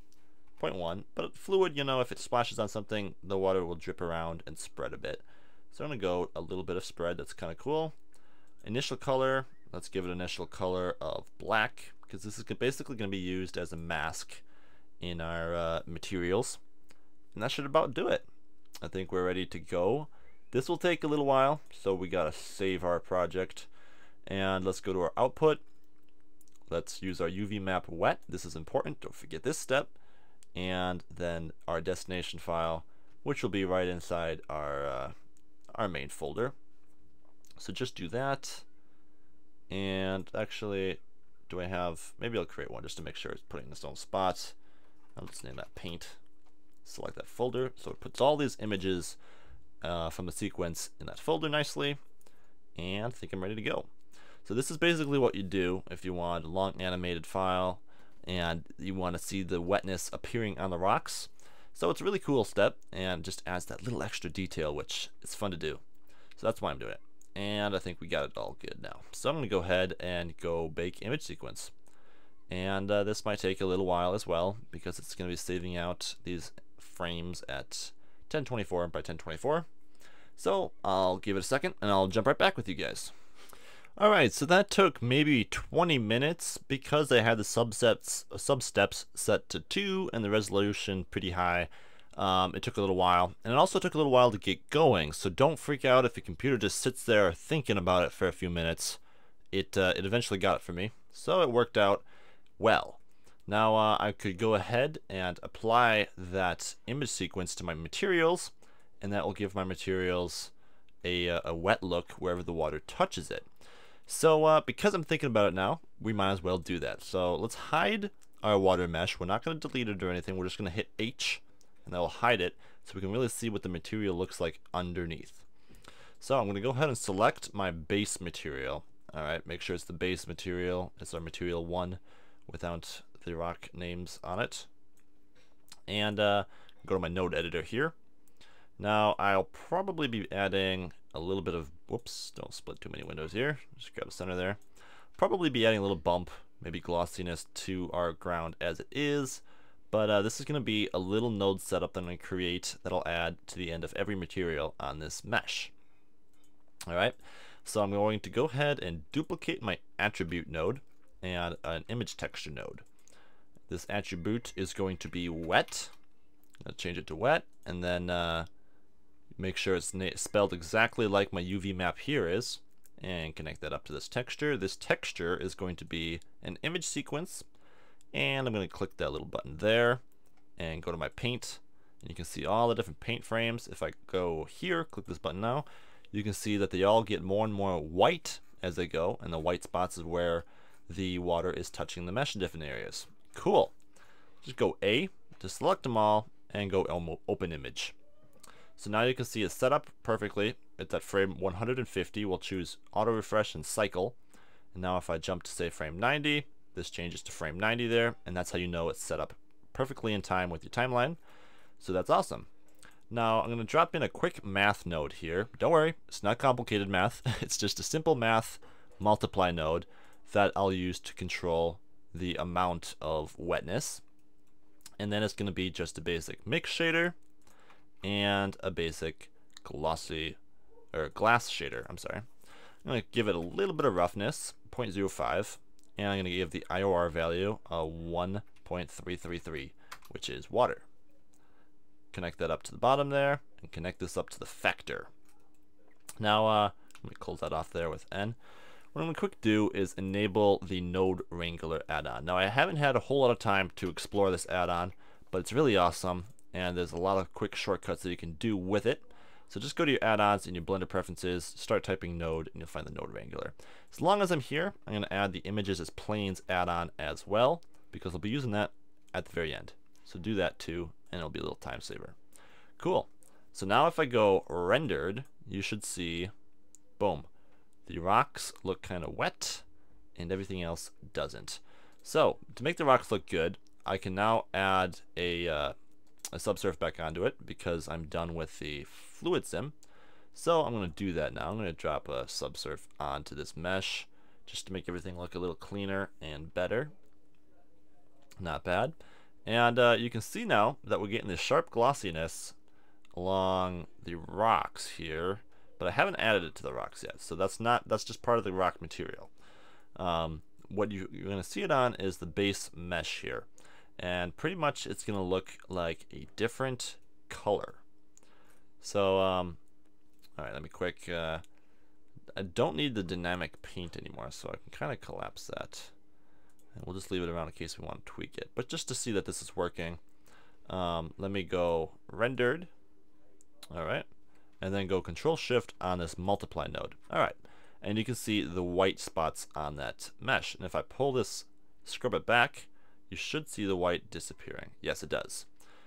0.1, but fluid, you know, if it splashes on something, the water will drip around and spread a bit. So I'm gonna go a little bit of spread, that's kind of cool. Initial color, let's give it an initial color of black, because this is basically going to be used as a mask in our materials. And that should about do it. I think we're ready to go. This will take a little while, so we gotta save our project. And let's go to our output. Let's use our UV map wet. This is important, don't forget this step. And then our destination file, which will be right inside our main folder. So just do that. And actually, do I have, maybe I'll create one just to make sure it's putting in its own spot. I'll just name that paint. Select that folder, so it puts all these images from the sequence in that folder nicely. And I think I'm ready to go. So this is basically what you do if you want a long animated file and you want to see the wetness appearing on the rocks. So it's a really cool step and just adds that little extra detail, which is fun to do. So that's why I'm doing it. And I think we got it all good now. So I'm going to go ahead and go bake image sequence. And this might take a little while as well because it's going to be saving out these frames at 1024 by 1024. So I'll give it a second and I'll jump right back with you guys. Alright, so that took maybe 20 minutes because I had the sub-steps set to 2 and the resolution pretty high. It took a little while, and it also took a little while to get going, so don't freak out if your computer just sits there thinking about it for a few minutes. It eventually got it for me, so it worked out well. Now I could go ahead and apply that image sequence to my materials, and that will give my materials a wet look wherever the water touches it. So because I'm thinking about it now, we might as well do that. So let's hide our water mesh. We're not going to delete it or anything. We're just going to hit H, and that will hide it so we can really see what the material looks like underneath. So I'm going to go ahead and select my base material. Alright, make sure it's the base material. It's our material 1 without the rock names on it. And go to my node editor here. Now I'll probably be adding a little bit of, whoops, don't split too many windows here. Just grab the center there. Probably be adding a little bump, maybe glossiness to our ground as it is. But this is going to be a little node setup that I'm going to create that I'll add to the end of every material on this mesh. Alright, so I'm going to go ahead and duplicate my attribute node and an image texture node. This attribute is going to be wet. I'll change it to wet, and then make sure it's spelled exactly like my UV map here is, and connect that up to this texture. This texture is going to be an image sequence, and I'm going to click that little button there and go to my paint, and you can see all the different paint frames. If I go here, click this button now, you can see that they all get more and more white as they go, and the white spots is where the water is touching the mesh in different areas. Cool. Just go A to select them all and go open image. So now you can see it's set up perfectly. It's at frame 150. We'll choose auto refresh and cycle. And now if I jump to say frame 90, this changes to frame 90 there, and that's how you know it's set up perfectly in time with your timeline. So that's awesome. Now I'm going to drop in a quick math node here. Don't worry, it's not complicated math. It's just a simple math multiply node that I'll use to control the amount of wetness. And then it's going to be just a basic mix shader and a basic glass shader. I'm sorry. I'm going to give it a little bit of roughness, 0.05, and I'm going to give the IOR value a 1.333, which is water. Connect that up to the bottom there, and connect this up to the factor. Now, let me close that off there with N. What I'm going to quick do is enable the Node Wrangler add-on. Now, I haven't had a whole lot of time to explore this add-on, but it's really awesome, and there's a lot of quick shortcuts that you can do with it. So just go to your add-ons and your Blender preferences, start typing Node, and you'll find the Node Wrangler. As long as I'm here, I'm going to add the Images as Planes add-on as well, because I'll be using that at the very end. So do that too, and it'll be a little time saver. Cool. So now if I go rendered, you should see, boom, the rocks look kind of wet, and everything else doesn't. So to make the rocks look good, I can now add a subsurf back onto it because I'm done with the fluid sim. So I'm going to do that now. I'm going to drop a subsurf onto this mesh just to make everything look a little cleaner and better. Not bad. And you can see now that we're getting this sharp glossiness along the rocks here, but I haven't added it to the rocks yet. So that's just part of the rock material. What you're going to see it on is the base mesh here. And pretty much it's going to look like a different color. So, all right, let me quick. I don't need the dynamic paint anymore, so I can kind of collapse that. And we'll just leave it around in case we want to tweak it. But just to see that this is working, let me go rendered. All right. And then go Control-Shift on this multiply node. All right. And you can see the white spots on that mesh. And if I pull this, scrub it back, you should see the white disappearing. Yes, it does.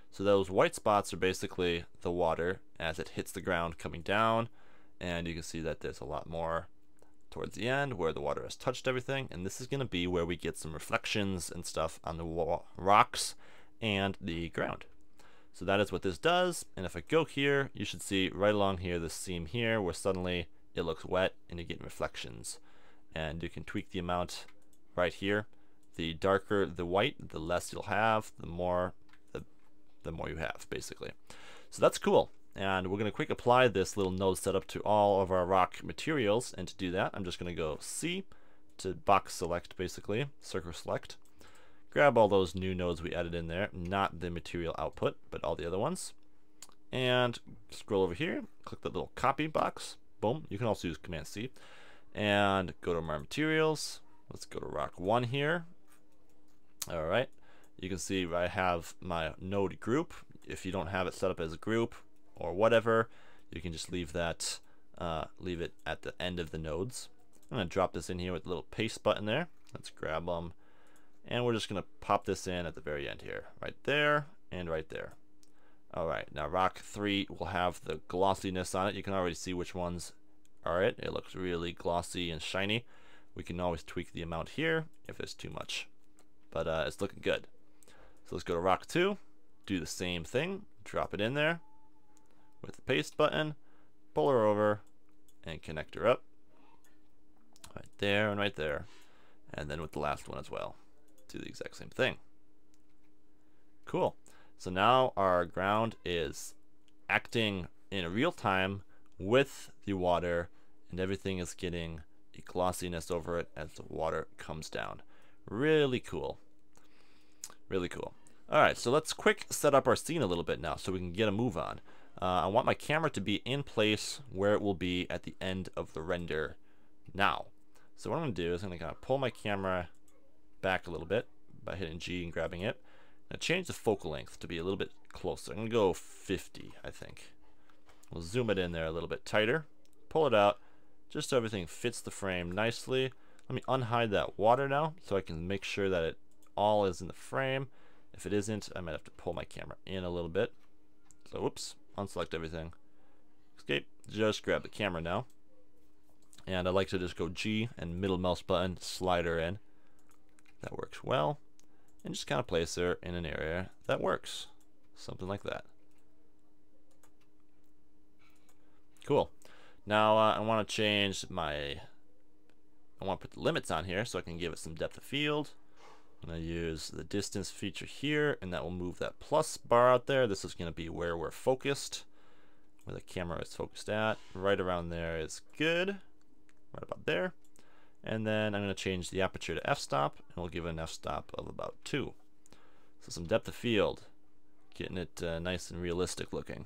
So those white spots are basically the water as it hits the ground coming down. And you can see that there's a lot more towards the end where the water has touched everything. And this is going to be where we get some reflections and stuff on the rocks and the ground. So that is what this does. And if I go here, you should see right along here, this seam here, where suddenly it looks wet and you're getting reflections. And you can tweak the amount right here. The darker the white, the less you'll have, the more you have, basically. So that's cool. And we're going to quick apply this little node setup to all of our rock materials. And to do that, I'm just going to go C to box select, basically, circle select. Grab all those new nodes we added in there, not the material output, but all the other ones. And scroll over here, click that little copy box. Boom. You can also use Command C. And go to my materials. Let's go to rock 1 here. All right. You can see I have my node group. If you don't have it set up as a group or whatever, you can just leave that, leave it at the end of the nodes. I'm going to drop this in here with the little paste button there. Let's grab them. And we're just going to pop this in at the very end here. Right there and right there. Alright, now rock 3 will have the glossiness on it. You can already see which ones are it. It looks really glossy and shiny. We can always tweak the amount here if there's too much. But it's looking good. So let's go to rock 2. Do the same thing. Drop it in there with the paste button. Pull her over and connect her up. Right there and right there. And then with the last one as well. Do the exact same thing. Cool. So now our ground is acting in real time with the water, and everything is getting a glossiness over it as the water comes down. Really cool. Really cool. Alright, so let's quick set up our scene a little bit now so we can get a move on. I want my camera to be in place where it will be at the end of the render now. So what I'm going to do is I'm going to kind of pull my camera back a little bit by hitting G and grabbing it. Now change the focal length to be a little bit closer. I'm going to go 50, I think. We'll zoom it in there a little bit tighter. Pull it out just so everything fits the frame nicely. Let me unhide that water now so I can make sure that it all is in the frame. If it isn't, I might have to pull my camera in a little bit. So whoops, unselect everything. Escape, just grab the camera now. And I like to just go G and middle mouse button, slide her in. That works well. And just kind of place her in an area that works. Something like that. Cool. Now I want to change I want to put the limits on here so I can give it some depth of field. I'm going to use the distance feature here, and that will move that plus bar out there. This is going to be where we're focused, where the camera is focused at. Right around there is good. Right about there. And then I'm going to change the aperture to f-stop, and we'll give it an f-stop of about 2. So some depth of field, getting it nice and realistic looking.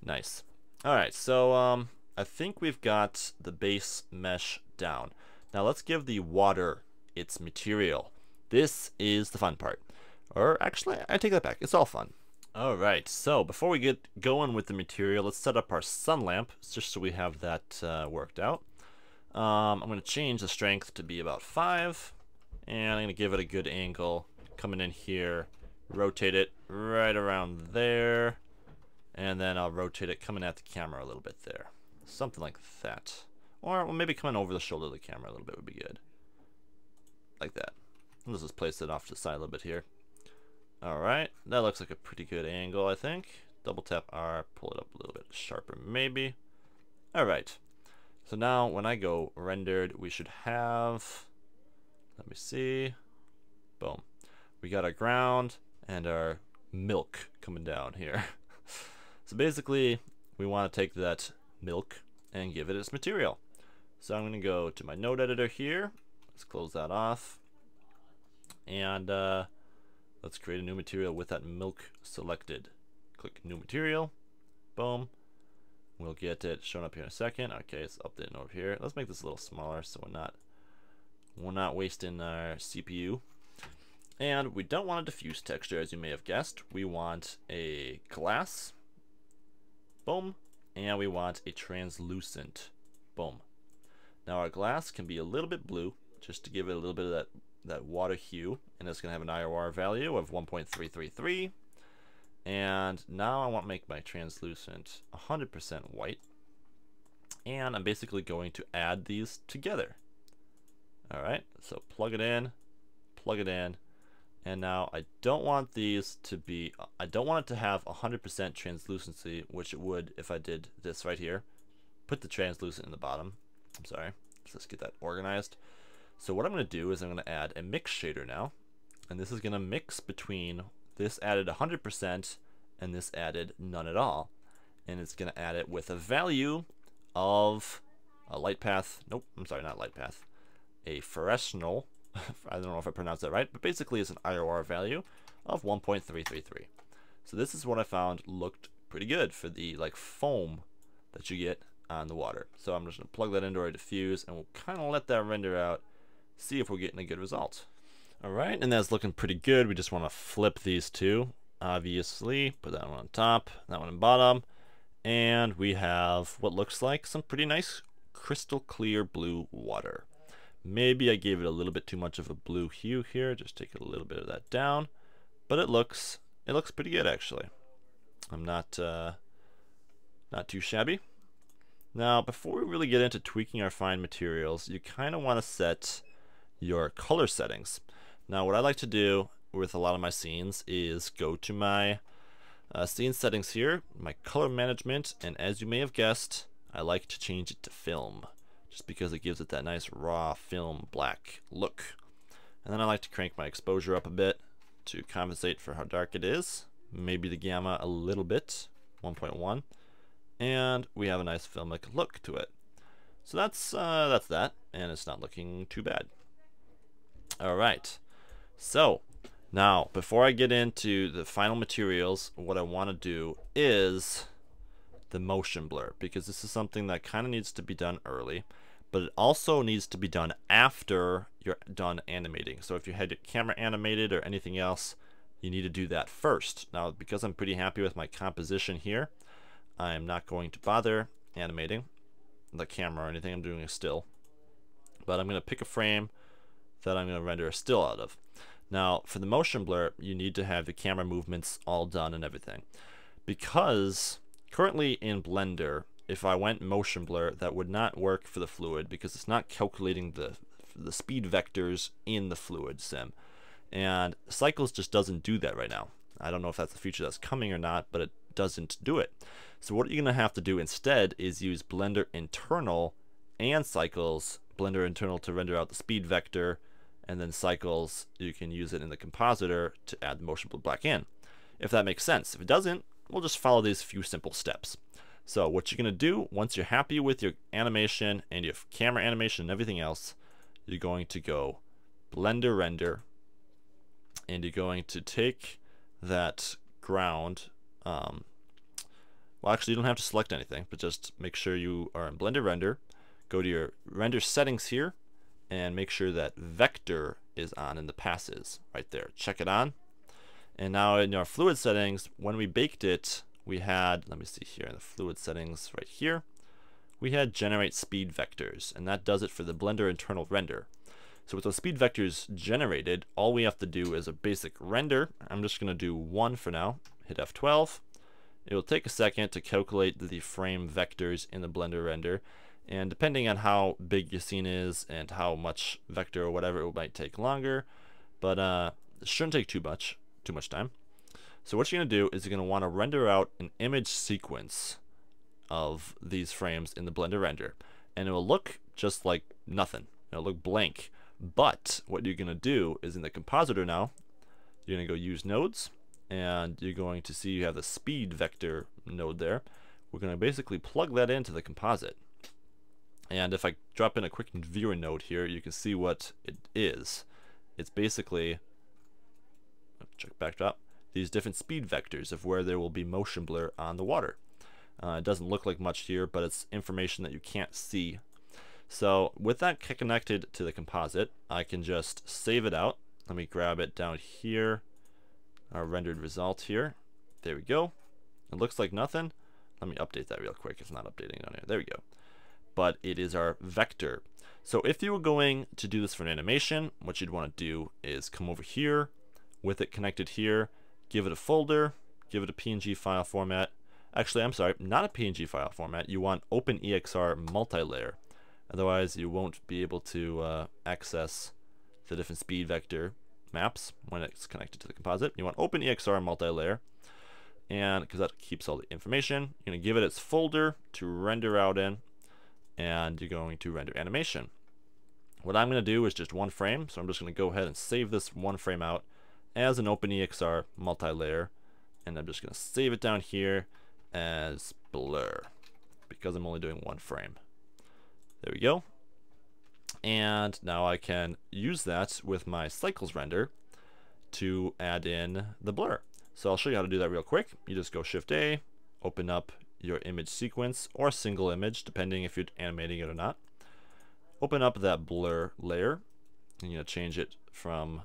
Nice. Alright, so I think we've got the base mesh down. Now let's give the water its material. This is the fun part. Or actually, I take that back. It's all fun. Alright, so before we get going with the material, let's set up our sun lamp, just so we have that worked out. I'm going to change the strength to be about 5, and I'm going to give it a good angle, coming in here, rotate it right around there, and then I'll rotate it coming at the camera a little bit there. Something like that. Or maybe coming over the shoulder of the camera a little bit would be good. Like that. Let's just place it off to the side a little bit here. Alright, that looks like a pretty good angle, I think. Double tap R, pull it up a little bit sharper maybe. Alright. So now when I go rendered, we should have, let me see, boom. We got our ground and our milk coming down here. So basically, we want to take that milk and give it its material. So I'm going to go to my node editor here. Let's close that off. And let's create a new material with that milk selected. click new material, boom. We'll get it shown up here in a second. Okay, it's updating over here. Let's make this a little smaller so we're not wasting our CPU. And we don't want a diffuse texture, as you may have guessed. We want a glass, boom, and we want a translucent, boom. Now our glass can be a little bit blue, just to give it a little bit of that water hue, and it's going to have an IOR value of 1.333. And now I want to make my translucent 100% white, and I'm basically going to add these together. Alright, so plug it in, and now I don't want these to be, I don't want it to have 100% translucency, which it would if I did this right here. Put the translucent in the bottom. I'm sorry, let's get that organized. So what I'm going to do is I'm going to add a mix shader now, and this is going to mix between this added 100% and this added none at all, and it's going to add it with a value of a light path, nope, I'm sorry, not light path, a fluorescental, I don't know if I pronounced that right, but basically it's an IOR value of 1.333. So this is what I found looked pretty good for the like foam that you get on the water. So I'm just going to plug that into our diffuse, and we'll kind of let that render out, see if we're getting a good result. Alright, and that's looking pretty good. We just want to flip these two, obviously. Put that one on top, that one on bottom, and we have what looks like some pretty nice crystal clear blue water. Maybe I gave it a little bit too much of a blue hue here, just take a little bit of that down, but it looks pretty good actually. I'm not too shabby. Now, before we really get into tweaking our fine materials, you kind of want to set your color settings. Now, what I like to do with a lot of my scenes is go to my scene settings here, my color management, and as you may have guessed, I like to change it to film, just because it gives it that nice raw film black look. And then I like to crank my exposure up a bit to compensate for how dark it is, maybe the gamma a little bit, 1.1. And we have a nice filmic look to it. So that's that, and it's not looking too bad. Alright, so now before I get into the final materials, what I want to do is the motion blur, because this is something that kind of needs to be done early, but it also needs to be done after you're done animating. So if you had your camera animated or anything else, you need to do that first. Now, because I'm pretty happy with my composition here, I'm not going to bother animating the camera or anything. I'm doing a still, but I'm going to pick a frame that I'm going to render a still out of. Now, for the motion blur, you need to have the camera movements all done and everything, because currently in Blender, if I went motion blur, that would not work for the fluid because it's not calculating the speed vectors in the fluid sim, and Cycles just doesn't do that right now. I don't know if that's a feature that's coming or not, but it doesn't do it. So what you're going to have to do instead is use Blender Internal and Cycles. Blender Internal to render out the speed vector, and then Cycles, you can use it in the compositor to add the motion blur back in. If that makes sense. If it doesn't, we'll just follow these few simple steps. So what you're going to do, once you're happy with your animation and your camera animation and everything else, you're going to go Blender Render, and you're going to take that ground, well, actually you don't have to select anything, but just make sure you are in Blender Render, go to your render settings here, and make sure that vector is on in the passes right there. Check it on. And now in our fluid settings, when we baked it, we had, let me see here in the fluid settings right here, we had generate speed vectors, and that does it for the Blender Internal render. So with those speed vectors generated, all we have to do is a basic render. I'm just going to do 1 for now. Hit F12. It will take a second to calculate the frame vectors in the Blender render, and depending on how big your scene is and how much vector or whatever, it might take longer, but it shouldn't take too much time. So what you're going to do is you're going to want to render out an image sequence of these frames in the Blender render, and it will look just like nothing. It'll look blank. But what you're going to do is in the compositor now, you're going to go use nodes, and you're going to see you have the speed vector node there. We're going to basically plug that into the composite. And if I drop in a quick viewer node here, you can see what it is. It's basically, check backdrop. these different speed vectors of where there will be motion blur on the water. It doesn't look like much here, but it's information that you can't see. So with that connected to the composite, I can just save it out. Let me grab it down here, our rendered result here. There we go. It looks like nothing. Let me update that real quick. It's not updating on here. There we go. But it is our vector. So if you were going to do this for an animation, what you'd want to do is come over here with it connected here, give it a folder, give it a PNG file format. Actually, I'm sorry, not a PNG file format. You want OpenEXR multilayer. Otherwise, you won't be able to access the different speed vector maps when it's connected to the composite. You want OpenEXR multilayer, and because that keeps all the information, you're going to give it its folder to render out in, and you're going to render animation. What I'm going to do is just one frame, so I'm just going to go ahead and save this one frame out as an OpenEXR multilayer, and I'm just going to save it down here as blur because I'm only doing one frame. There we go. And now I can use that with my cycles render to add in the blur. So I'll show you how to do that real quick. You just go Shift A, open up your image sequence or single image, depending if you're animating it or not. Open up that blur layer, and you're going to change it from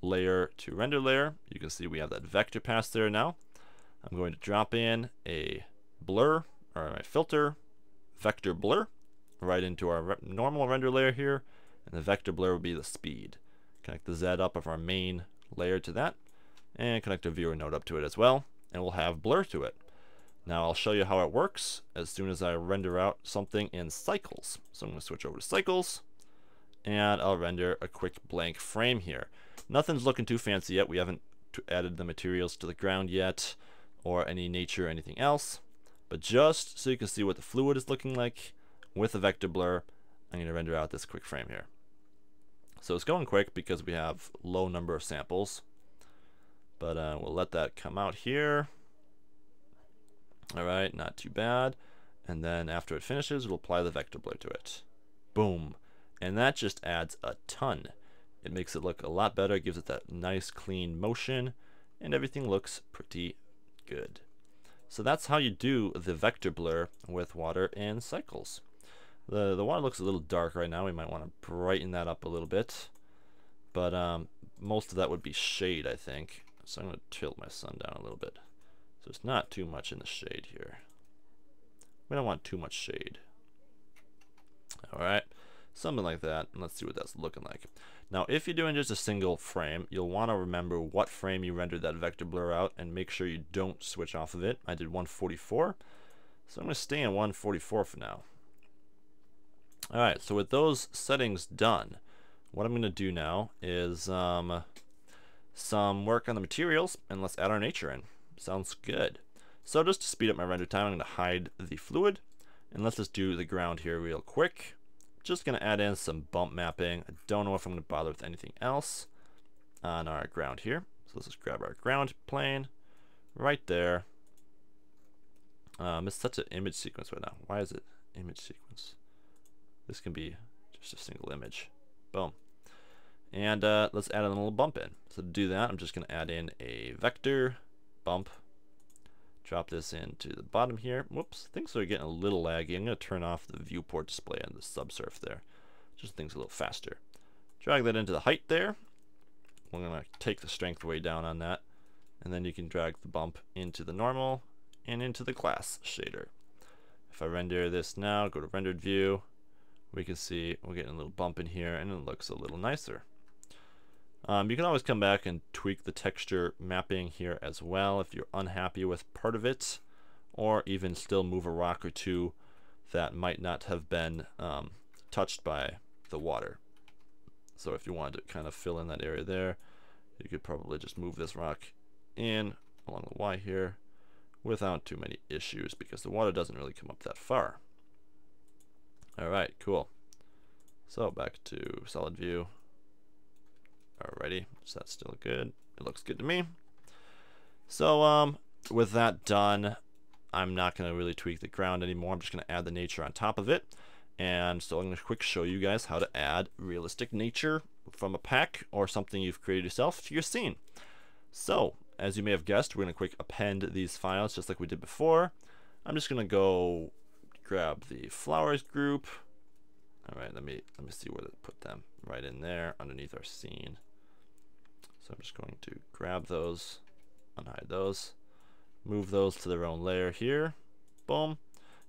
layer to render layer. You can see we have that vector pass there now. I'm going to drop in a blur, or my filter, vector blur, right into our normal render layer here, and the vector blur will be the speed. Connect the Z up of our main layer to that, and connect a viewer node up to it as well, and we'll have blur to it. Now I'll show you how it works as soon as I render out something in cycles. So I'm going to switch over to cycles, and I'll render a quick blank frame here. Nothing's looking too fancy yet. We haven't added the materials to the ground yet, or any nature or anything else, but just so you can see what the fluid is looking like with the vector blur, I'm going to render out this quick frame here. So it's going quick because we have low number of samples, but we'll let that come out here. Alright, not too bad. And then after it finishes, we'll apply the vector blur to it. Boom. And that just adds a ton. It makes it look a lot better, gives it that nice clean motion, and everything looks pretty good. So that's how you do the vector blur with water and cycles. The water looks a little dark right now. We might want to brighten that up a little bit, but most of that would be shade, I think. So I'm going to tilt my sun down a little bit so it's not too much in the shade here. We don't want too much shade. Alright, something like that, and let's see what that's looking like. Now if you're doing just a single frame, you'll want to remember what frame you rendered that vector blur out and make sure you don't switch off of it. I did 144, so I'm going to stay in 144 for now. Alright, so with those settings done, what I'm going to do now is some work on the materials, and let's add our nature in. Sounds good. So just to speed up my render time, I'm going to hide the fluid, and let's just do the ground here real quick. Just going to add in some bump mapping. I don't know if I'm going to bother with anything else on our ground here. So let's just grab our ground plane right there. It's such an image sequence right now. Why is it image sequence? This can be just a single image. Boom. And let's add a little bump in. So to do that, I'm just going to add in a vector bump. Drop this into the bottom here. Whoops, things are getting a little laggy. I'm going to turn off the viewport display on the subsurf there. Just things a little faster. Drag that into the height there. We're going to take the strength way down on that. And then you can drag the bump into the normal and into the glass shader. If I render this now, go to rendered view, we can see we're getting a little bump in here and it looks a little nicer. You can always come back and tweak the texture mapping here as well if you're unhappy with part of it, or even still move a rock or two that might not have been touched by the water. So if you wanted to kind of fill in that area there, you could probably just move this rock in along the Y here without too many issues because the water doesn't really come up that far. Alright, cool. So back to solid view. Alrighty, so that's still good. It looks good to me. So with that done, I'm not going to really tweak the ground anymore. I'm just going to add the nature on top of it. And so I'm going to quick show you guys how to add realistic nature from a pack or something you've created yourself to your scene. So as you may have guessed, we're going to quick append these files just like we did before. I'm just going to go grab the flowers group. All right, let me see where to put them. Right in there underneath our scene. So I'm just going to grab those, unhide those, move those to their own layer here. Boom.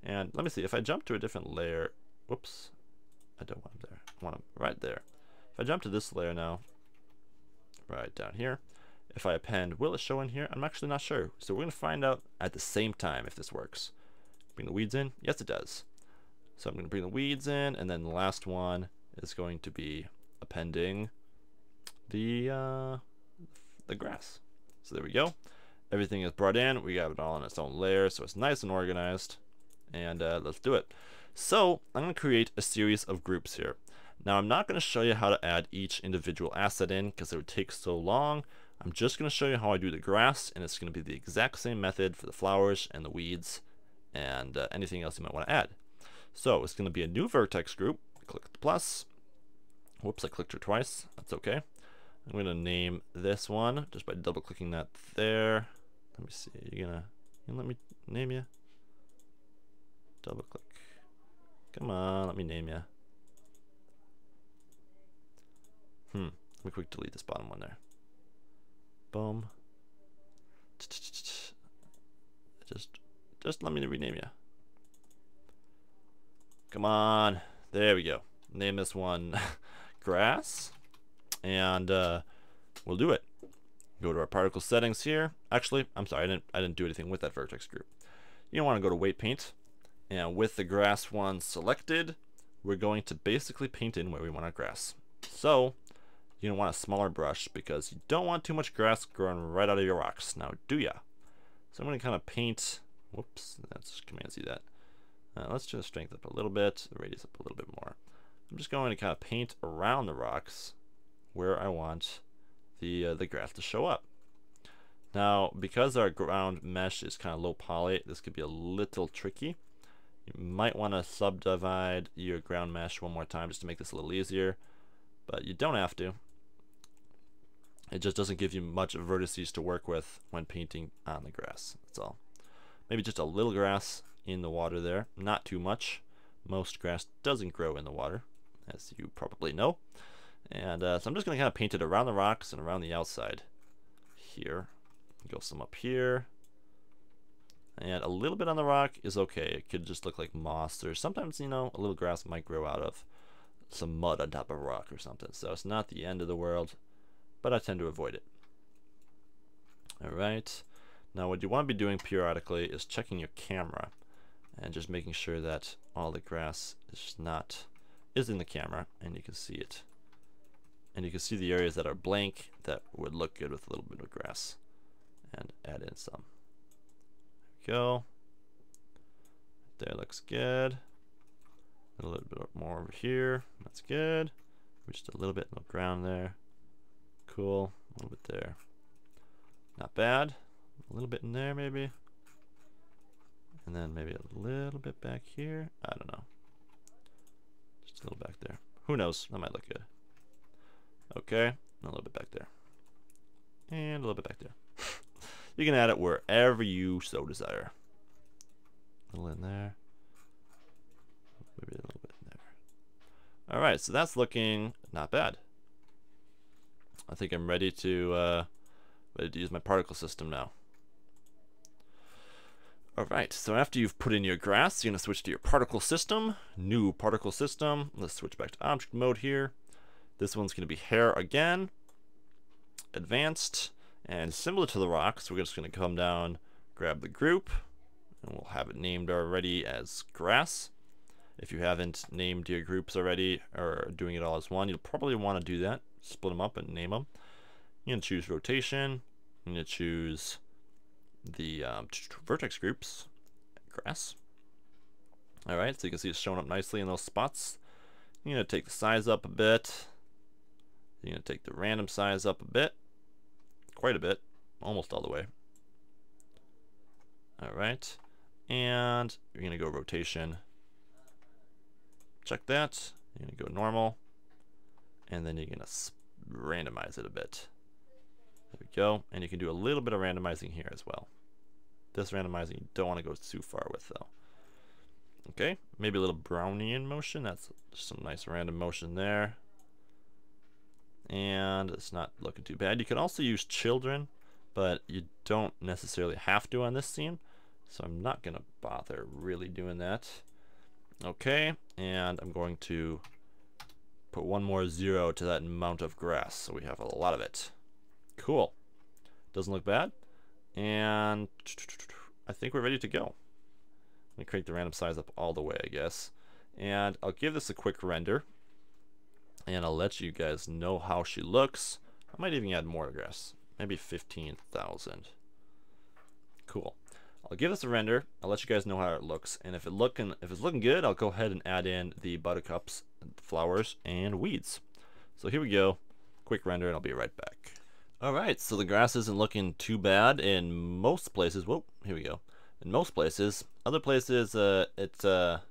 And let me see, if I jump to a different layer, whoops, I don't want them there. I want them right there. If I jump to this layer now, right down here, if I append, will it show in here? I'm actually not sure. So we're going to find out at the same time if this works. Bring the weeds in? Yes, it does. So I'm going to bring the weeds in, and then the last one is going to be appending the grass. So there we go. Everything is brought in. We got it all in its own layer, so it's nice and organized. And let's do it. So I'm going to create a series of groups here. Now I'm not going to show you how to add each individual asset in because it would take so long. I'm just going to show you how I do the grass, and it's going to be the exact same method for the flowers and the weeds and anything else you might want to add. So it's going to be a new vertex group. Click the plus. Whoops, I clicked her twice. That's okay. I'm going to name this one just by double clicking that there. Let me see. You gonna let me name you? Double click. Come on, let me name you. Let me quick delete this bottom one there. Boom. Just let me rename you. Come on. There we go. Name this one grass. And we'll do it. Go to our particle settings here. Actually, I'm sorry, I didn't do anything with that vertex group. You want to go to weight paint. And with the grass one selected, we're going to basically paint in where we want our grass. So you're going to want a smaller brush because you don't want too much grass growing right out of your rocks. Now, do ya? So I'm going to kind of paint. Whoops, that's Command Z that. Let's just strength up a little bit, the radius up a little bit more. I'm just going to kind of paint around the rocks where I want the grass to show up. Now, because our ground mesh is kind of low poly, this could be a little tricky. You might want to subdivide your ground mesh one more time just to make this a little easier, but you don't have to. It just doesn't give you much vertices to work with when painting on the grass. That's all. Maybe just a little grass in the water there, not too much. Most grass doesn't grow in the water, as you probably know. And so I'm just going to kind of paint it around the rocks and around the outside here. Go some up here. And a little bit on the rock is okay. It could just look like moss, or sometimes, you know, a little grass might grow out of some mud on top of a rock or something. So it's not the end of the world, but I tend to avoid it. Alright. Now what you want to be doing periodically is checking your camera and just making sure that all the grass is in the camera and you can see it. And you can see the areas that are blank that would look good with a little bit of grass. And add in some. There we go. There looks good. A little bit more over here. That's good. Just a little bit of ground there. Cool. A little bit there. Not bad. A little bit in there maybe. And then maybe a little bit back here. I don't know. Just a little back there. Who knows? That might look good. Okay. And a little bit back there. And a little bit back there. You can add it wherever you so desire. A little in there. Maybe a little bit in there. Alright, so that's looking not bad. I think I'm ready to use my particle system now. Alright, so after you've put in your grass, you're going to switch to your particle system. New particle system. Let's switch back to object mode here. This one's going to be hair again. Advanced. And similar to the rocks, we're just going to come down, grab the group, and we'll have it named already as grass. If you haven't named your groups already or doing it all as one, you'll probably want to do that. Split them up and name them. You're going to choose rotation. You're going to choose the vertex groups, grass. Alright, so you can see it's showing up nicely in those spots. You're going to take the size up a bit. You're going to take the random size up a bit. Quite a bit, almost all the way. Alright, and you're going to go rotation. Check that. You're going to go normal, and then you're going to randomize it a bit. There we go. And you can do a little bit of randomizing here as well. This randomizing you don't want to go too far with though. Okay, maybe a little Brownian motion. That's some nice random motion there. And it's not looking too bad. You can also use children, but you don't necessarily have to on this scene. So I'm not going to bother really doing that. Okay, and I'm going to put one more 0 to that amount of grass, so we have a lot of it. Cool. Doesn't look bad. And I think we're ready to go. Let me crank the random size up all the way, I guess. And I'll give this a quick render. And I'll let you guys know how she looks. I might even add more grass. Maybe 15,000. Cool. I'll give this a render. I'll let you guys know how it looks. And if it's looking good, I'll go ahead and add in the buttercups, flowers, and weeds. So here we go. Quick render, and I'll be right back. Alright, so the grass isn't looking too bad in most places. Whoa, here we go. In most places. Other places, it's a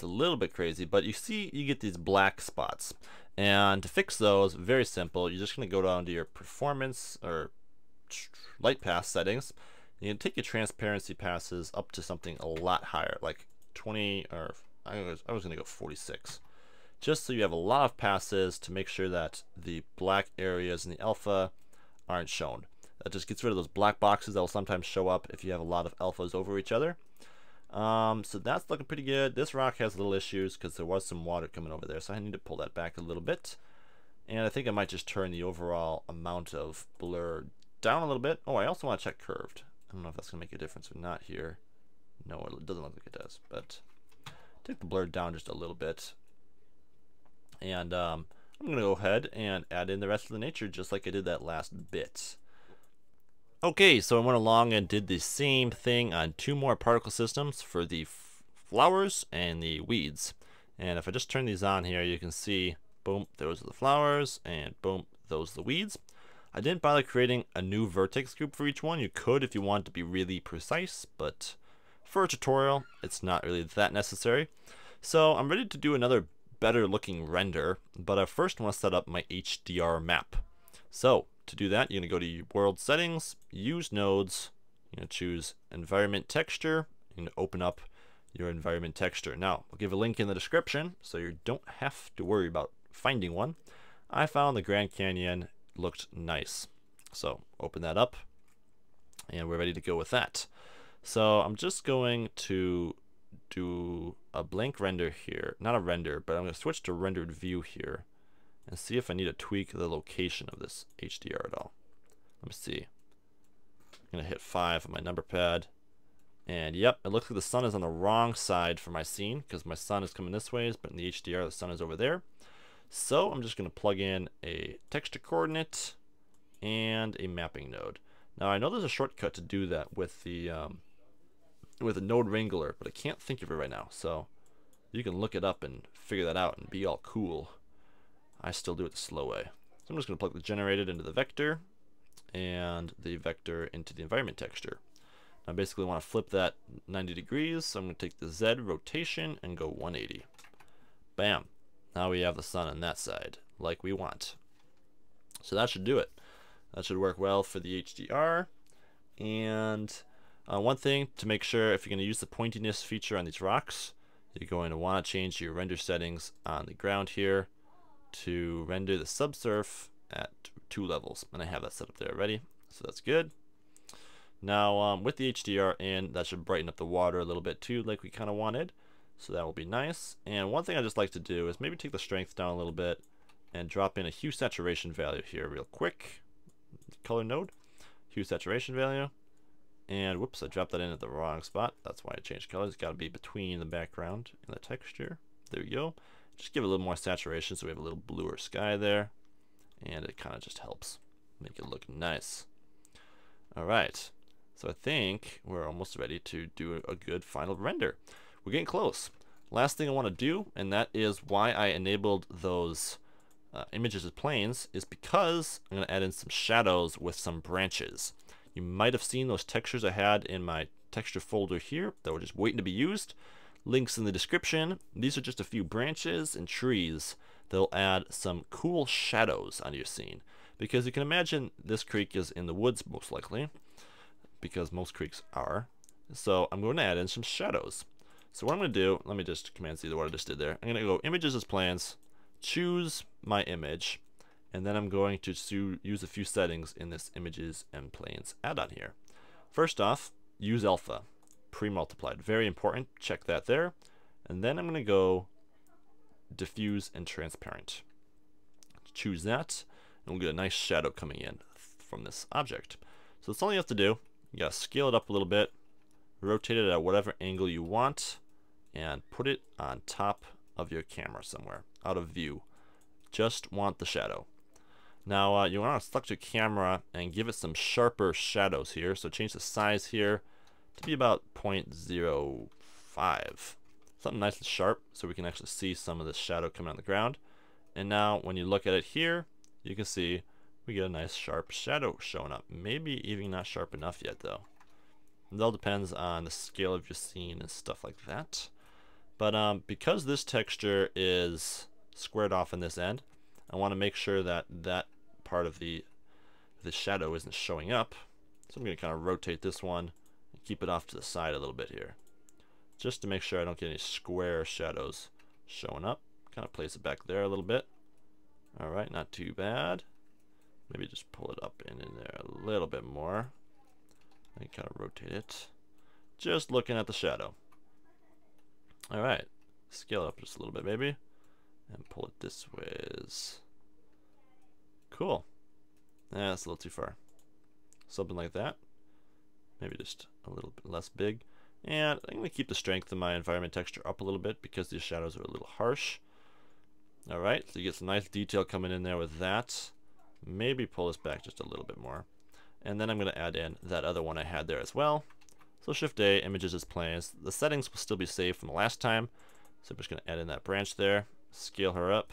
little bit crazy, but you see you get these black spots. And to fix those, very simple. You're just going to go down to your performance or light pass settings. You can take your transparency passes up to something a lot higher, like 20, or I was going to go 46. Just so you have a lot of passes to make sure that the black areas in the alpha aren't shown. That just gets rid of those black boxes that will sometimes show up if you have a lot of alphas over each other. So that's looking pretty good. This rock has little issues because there was some water coming over there, so I need to pull that back a little bit. And I think I might just turn the overall amount of blur down a little bit. Oh, I also want to check curved. I don't know if that's going to make a difference or not here. No, it doesn't look like it does, but take the blur down just a little bit. And I'm going to go ahead and add in the rest of the nature just like I did that last bit. Okay, so I went along and did the same thing on 2 more particle systems for the flowers and the weeds. And if I just turn these on here, you can see, boom, those are the flowers, and boom, those are the weeds. I didn't bother creating a new vertex group for each one. You could if you want to be really precise, but for a tutorial, it's not really that necessary. So I'm ready to do another better looking render, but I first want to set up my HDR map. So to do that, you're going to go to your world settings, use nodes, you're going to choose environment texture, you're going to open up your environment texture. Now, I'll give a link in the description so you don't have to worry about finding one. I found the Grand Canyon looked nice. So open that up and we're ready to go with that. So I'm just going to do a blank render here. Not a render, but I'm going to switch to rendered view here and see if I need to tweak the location of this HDR at all. Let me see. I'm going to hit 5 on my number pad. And yep, it looks like the sun is on the wrong side for my scene because my sun is coming this way, but in the HDR the sun is over there. So I'm just going to plug in a texture coordinate and a mapping node. Now I know there's a shortcut to do that with the node wrangler, but I can't think of it right now. So you can look it up and figure that out and be all cool. I still do it the slow way. So I'm just going to plug the generated into the vector and the vector into the environment texture. I basically want to flip that 90 degrees, so I'm going to take the Z rotation and go 180. Bam. Now we have the sun on that side, like we want. So that should do it. That should work well for the HDR. And one thing to make sure, if you're going to use the pointiness feature on these rocks, you're going to want to change your render settings on the ground here to render the subsurf at 2 levels. And I have that set up there already, so that's good. Now with the HDR in, that should brighten up the water a little bit too, like we kind of wanted. So that will be nice. And one thing I just like to do is maybe take the strength down a little bit and drop in a hue saturation value here real quick. Color node, hue saturation value. And whoops, I dropped that in at the wrong spot. That's why I changed colors. It's got to be between the background and the texture. There we go. Just give it a little more saturation so we have a little bluer sky there. And it kind of just helps make it look nice. Alright, so I think we're almost ready to do a good final render. We're getting close. Last thing I want to do, and that is why I enabled those images as planes, is because I'm going to add in some shadows with some branches. You might have seen those textures I had in my texture folder here that were just waiting to be used. Links in the description. These are just a few branches and trees that'll add some cool shadows onto your scene. because you can imagine this creek is in the woods most likely, because most creeks are. So I'm going to add in some shadows. So what I'm going to do, let me just Command Z what I just did there. I'm going to go Images as Plans, choose my image, and then I'm going to use a few settings in this Images and Planes add-on here. First off, use alpha, pre-multiplied. Very important, check that there. And then I'm going to go diffuse and transparent. Choose that, and we'll get a nice shadow coming in from this object. So that's all you have to do. You gotta scale it up a little bit, rotate it at whatever angle you want, and put it on top of your camera somewhere, out of view. Just want the shadow. Now you want to select your camera and give it some sharper shadows here. So change the size here to be about 0.05. Something nice and sharp so we can actually see some of this shadow coming on the ground. And now when you look at it here, you can see we get a nice sharp shadow showing up. Maybe even not sharp enough yet though. It all depends on the scale of your scene and stuff like that. But because this texture is squared off in this end, I want to make sure that that part of the shadow isn't showing up. So I'm going to kind of rotate this one and keep it off to the side a little bit here, just to make sure I don't get any square shadows showing up. Kind of place it back there a little bit. Alright, not too bad. Maybe just pull it up in there a little bit more. And kind of rotate it. Just looking at the shadow. Alright, scale it up just a little bit maybe. And pull it this way. Cool. That's a little too far. Something like that. Maybe just a little bit less big. And I'm going to keep the strength of my environment texture up a little bit because these shadows are a little harsh. Alright, so you get some nice detail coming in there with that. Maybe pull this back just a little bit more. And then I'm going to add in that other one I had there as well. So Shift A, Images as Planes. The settings will still be saved from the last time. So I'm just going to add in that branch there. Scale her up.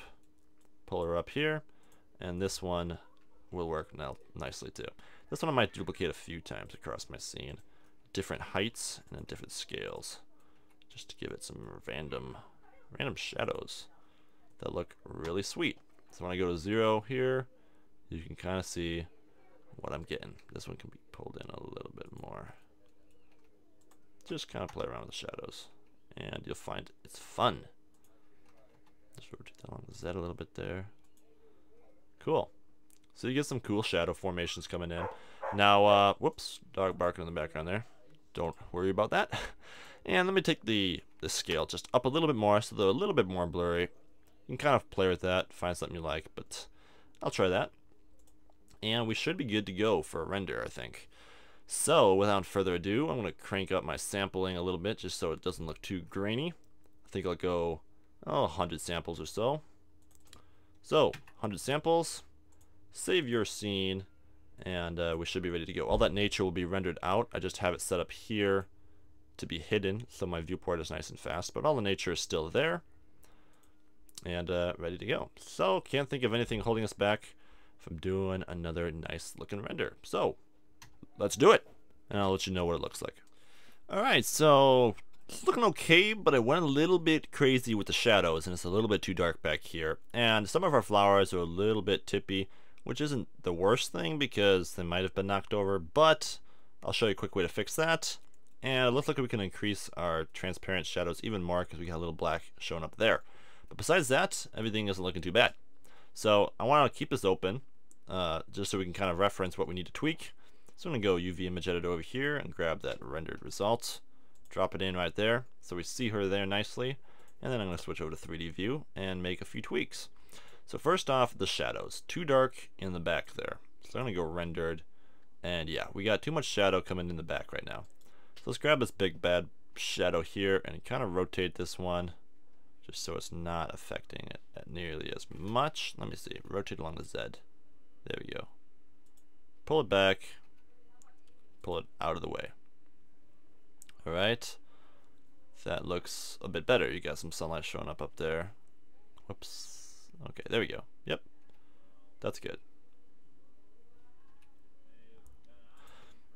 Pull her up here. And this one will work now nicely too. This one I might duplicate a few times across my scene. Different heights and then different scales. Just to give it some random shadows that look really sweet. So when I go to 0 here, you can kind of see what I'm getting. This one can be pulled in a little bit more. Just kind of play around with the shadows, and you'll find it's fun. Just rotate that along the Z a little bit there. Cool. So you get some cool shadow formations coming in. Now, whoops, dog barking in the background there. Don't worry about that. And let me take the scale just up a little bit more so they're a little bit more blurry. You can kind of play with that, find something you like, but I'll try that. And we should be good to go for a render, I think. So, without further ado, I'm going to crank up my sampling a little bit just so it doesn't look too grainy. I think I'll go, 100 samples or so. So, 100 samples. Save your scene, and we should be ready to go. All that nature will be rendered out. I just have it set up here to be hidden, so my viewport is nice and fast, but all the nature is still there. And ready to go. So, can't think of anything holding us back from doing another nice looking render. So, let's do it, and I'll let you know what it looks like. Alright, so it's looking okay, but I went a little bit crazy with the shadows, and it's a little bit too dark back here. And some of our flowers are a little bit tippy, which isn't the worst thing because they might have been knocked over, but I'll show you a quick way to fix that. And it looks like we can increase our transparent shadows even more because we got a little black showing up there. But besides that, everything isn't looking too bad. So I want to keep this open just so we can kind of reference what we need to tweak. So I'm going to go UV image editor over here and grab that rendered result. Drop it in right there so we see her there nicely. And then I'm going to switch over to 3D view and make a few tweaks. So first off, the shadows. Too dark in the back there. So I'm going to go rendered. And yeah, we got too much shadow coming in the back right now. So let's grab this big bad shadow here and kind of rotate this one just so it's not affecting it nearly as much. Let me see. Rotate along the Z. There we go. Pull it back. Pull it out of the way. Alright. That looks a bit better. You got some sunlight showing up there. Whoops. Okay, there we go. Yep. That's good.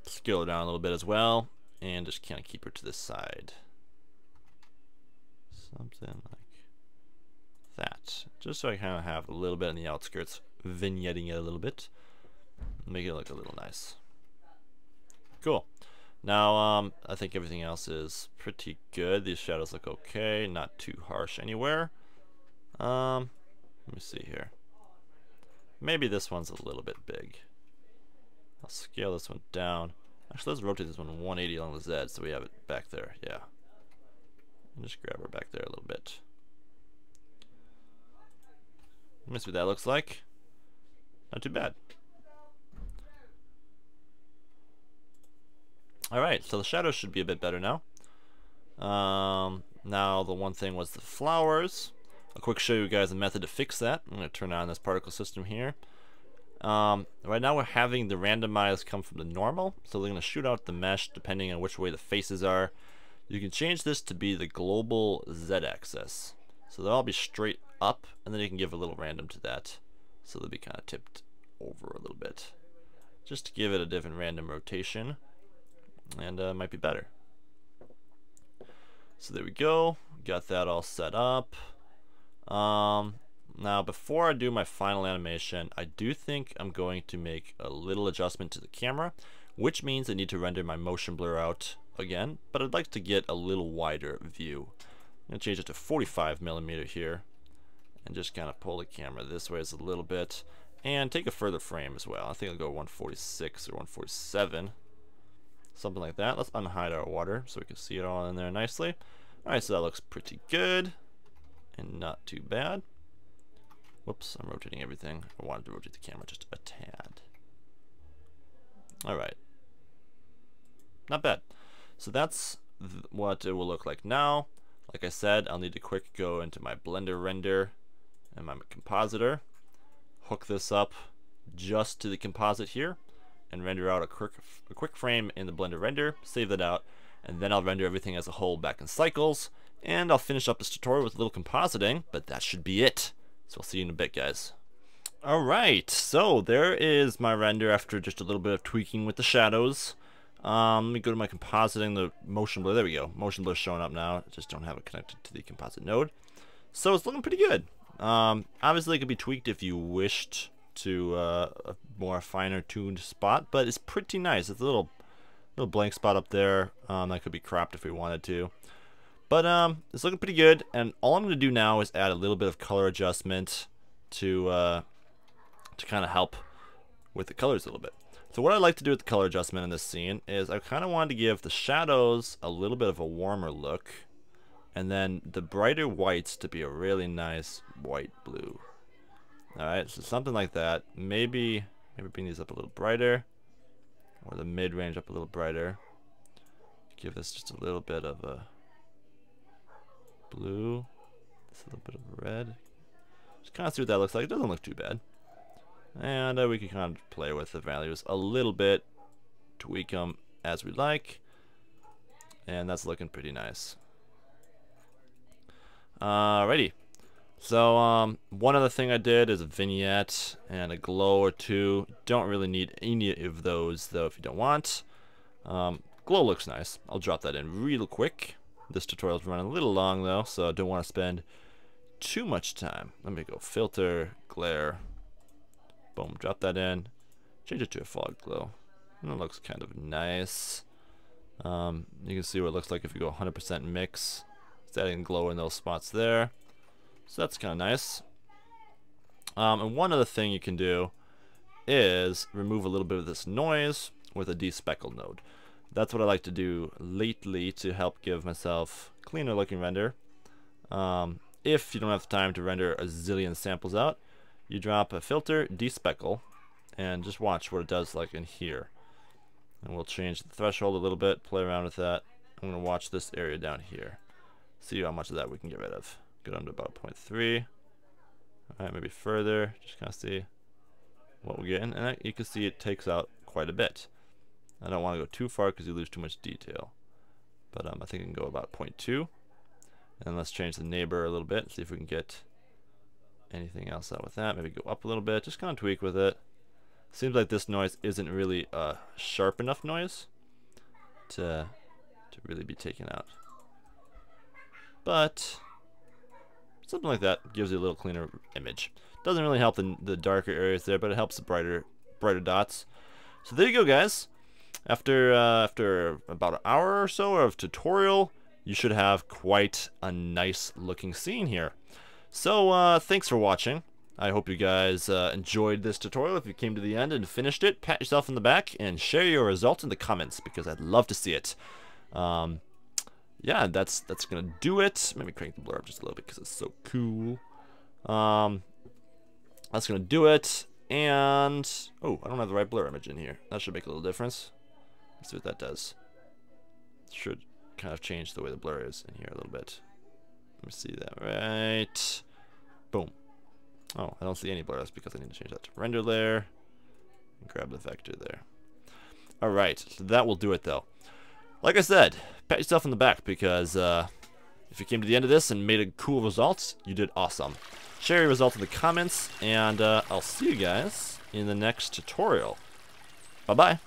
Scale it down a little bit as well. And just kind of keep her to the side. Something like that. Just so I kind of have a little bit on the outskirts, vignetting it a little bit. Make it look a little nice. Cool. Now, I think everything else is pretty good. These shadows look okay, not too harsh anywhere. Let me see here. Maybe this one's a little bit big. I'll scale this one down. Actually, let's rotate this one 180 along the Z so we have it back there. Yeah. And just grab her back there a little bit. Let me see what that looks like. Not too bad. Alright, so the shadows should be a bit better now. Now the one thing was the flowers. I'll quick show you guys a method to fix that. I'm going to turn on this particle system here. Right now we're having the randomize come from the normal, so they're going to shoot out the mesh depending on which way the faces are. You can change this to be the global Z-axis. So they'll all be straight up, and then you can give a little random to that. So they'll be kind of tipped over a little bit. Just to give it a different random rotation. And it might be better. So there we go. Got that all set up. Now before I do my final animation, I do think I'm going to make a little adjustment to the camera, which means I need to render my motion blur out again, but I'd like to get a little wider view. I'm going to change it to 45mm here and just kind of pull the camera this way a little bit and take a further frame as well. I think I'll go 146 or 147. Something like that. Let's unhide our water so we can see it all in there nicely. Alright, so that looks pretty good and not too bad. Whoops, I'm rotating everything. I wanted to rotate the camera just a tad. Alright. Not bad. So that's what it will look like now. Like I said, I'll need to quick go into my Blender render and my compositor. Hook this up just to the composite here and render out a quick frame in the Blender render, save that out, and then I'll render everything as a whole back in cycles, and I'll finish up this tutorial with a little compositing, but that should be it. So I'll see you in a bit, guys. Alright, so there is my render after just a little bit of tweaking with the shadows. Let me go to my compositing, the motion blur, there we go. Motion blur showing up now, I just don't have it connected to the composite node. So it's looking pretty good. Obviously it could be tweaked if you wished to a more finer tuned spot, but it's pretty nice. It's a little blank spot up there that could be cropped if we wanted to, but it's looking pretty good. And all I'm going to do now is add a little bit of color adjustment to kind of help with the colors a little bit. So what I like to do with the color adjustment in this scene is I kind of wanted to give the shadows a little bit of a warmer look, and then the brighter whites to be a really nice white blue. Alright, so something like that. Maybe bring these up a little brighter, or the mid-range up a little brighter. Give this just a little bit of a blue, just a little bit of red. Just kind of see what that looks like. It doesn't look too bad. And we can kind of play with the values a little bit, tweak them as we like, and that's looking pretty nice. Alrighty. So one other thing I did is a vignette and a glow or two. Don't really need any of those though if you don't want. Glow looks nice. I'll drop that in real quick. This tutorial's running a little long though, so I don't want to spend too much time. Let me go filter, glare. Boom, drop that in. Change it to a fog glow. And it looks kind of nice. You can see what it looks like if you go 100% mix. It's adding glow in those spots there. So that's kind of nice. And one other thing you can do is remove a little bit of this noise with a despeckle node. That's what I like to do lately to help give myself cleaner looking render. If you don't have time to render a zillion samples out, you drop a filter, despeckle, and just watch what it does like in here. And we'll change the threshold a little bit, play around with that. I'm going to watch this area down here. See how much of that we can get rid of. Go down to about 0.3. Alright, maybe further. Just kind of see what we're getting. And you can see it takes out quite a bit. I don't want to go too far because you lose too much detail. But I think I can go about 0.2. And let's change the neighbor a little bit. See if we can get anything else out with that. Maybe go up a little bit. Just kind of tweak with it. Seems like this noise isn't really a sharp enough noise to really be taken out. But something like that gives you a little cleaner image. Doesn't really help the darker areas there, but it helps the brighter brighter dots. So there you go, guys. After about an hour or so of tutorial, you should have quite a nice looking scene here. So thanks for watching. I hope you guys enjoyed this tutorial. If you came to the end and finished it, pat yourself in the back and share your results in the comments because I'd love to see it. Yeah, that's gonna do it. Maybe crank the blur up just a little bit because it's so cool. That's gonna do it. And oh, I don't have the right blur image in here. That should make a little difference. Let's see what that does. Should kind of change the way the blur is in here a little bit. Let me see that. Right. Boom. Oh, I don't see any blur. That's because I need to change that to render layer. And grab the vector there. Alright, so that will do it though. Like I said, pat yourself on the back because if you came to the end of this and made a cool result, you did awesome. Share your results in the comments, and I'll see you guys in the next tutorial. Bye-bye.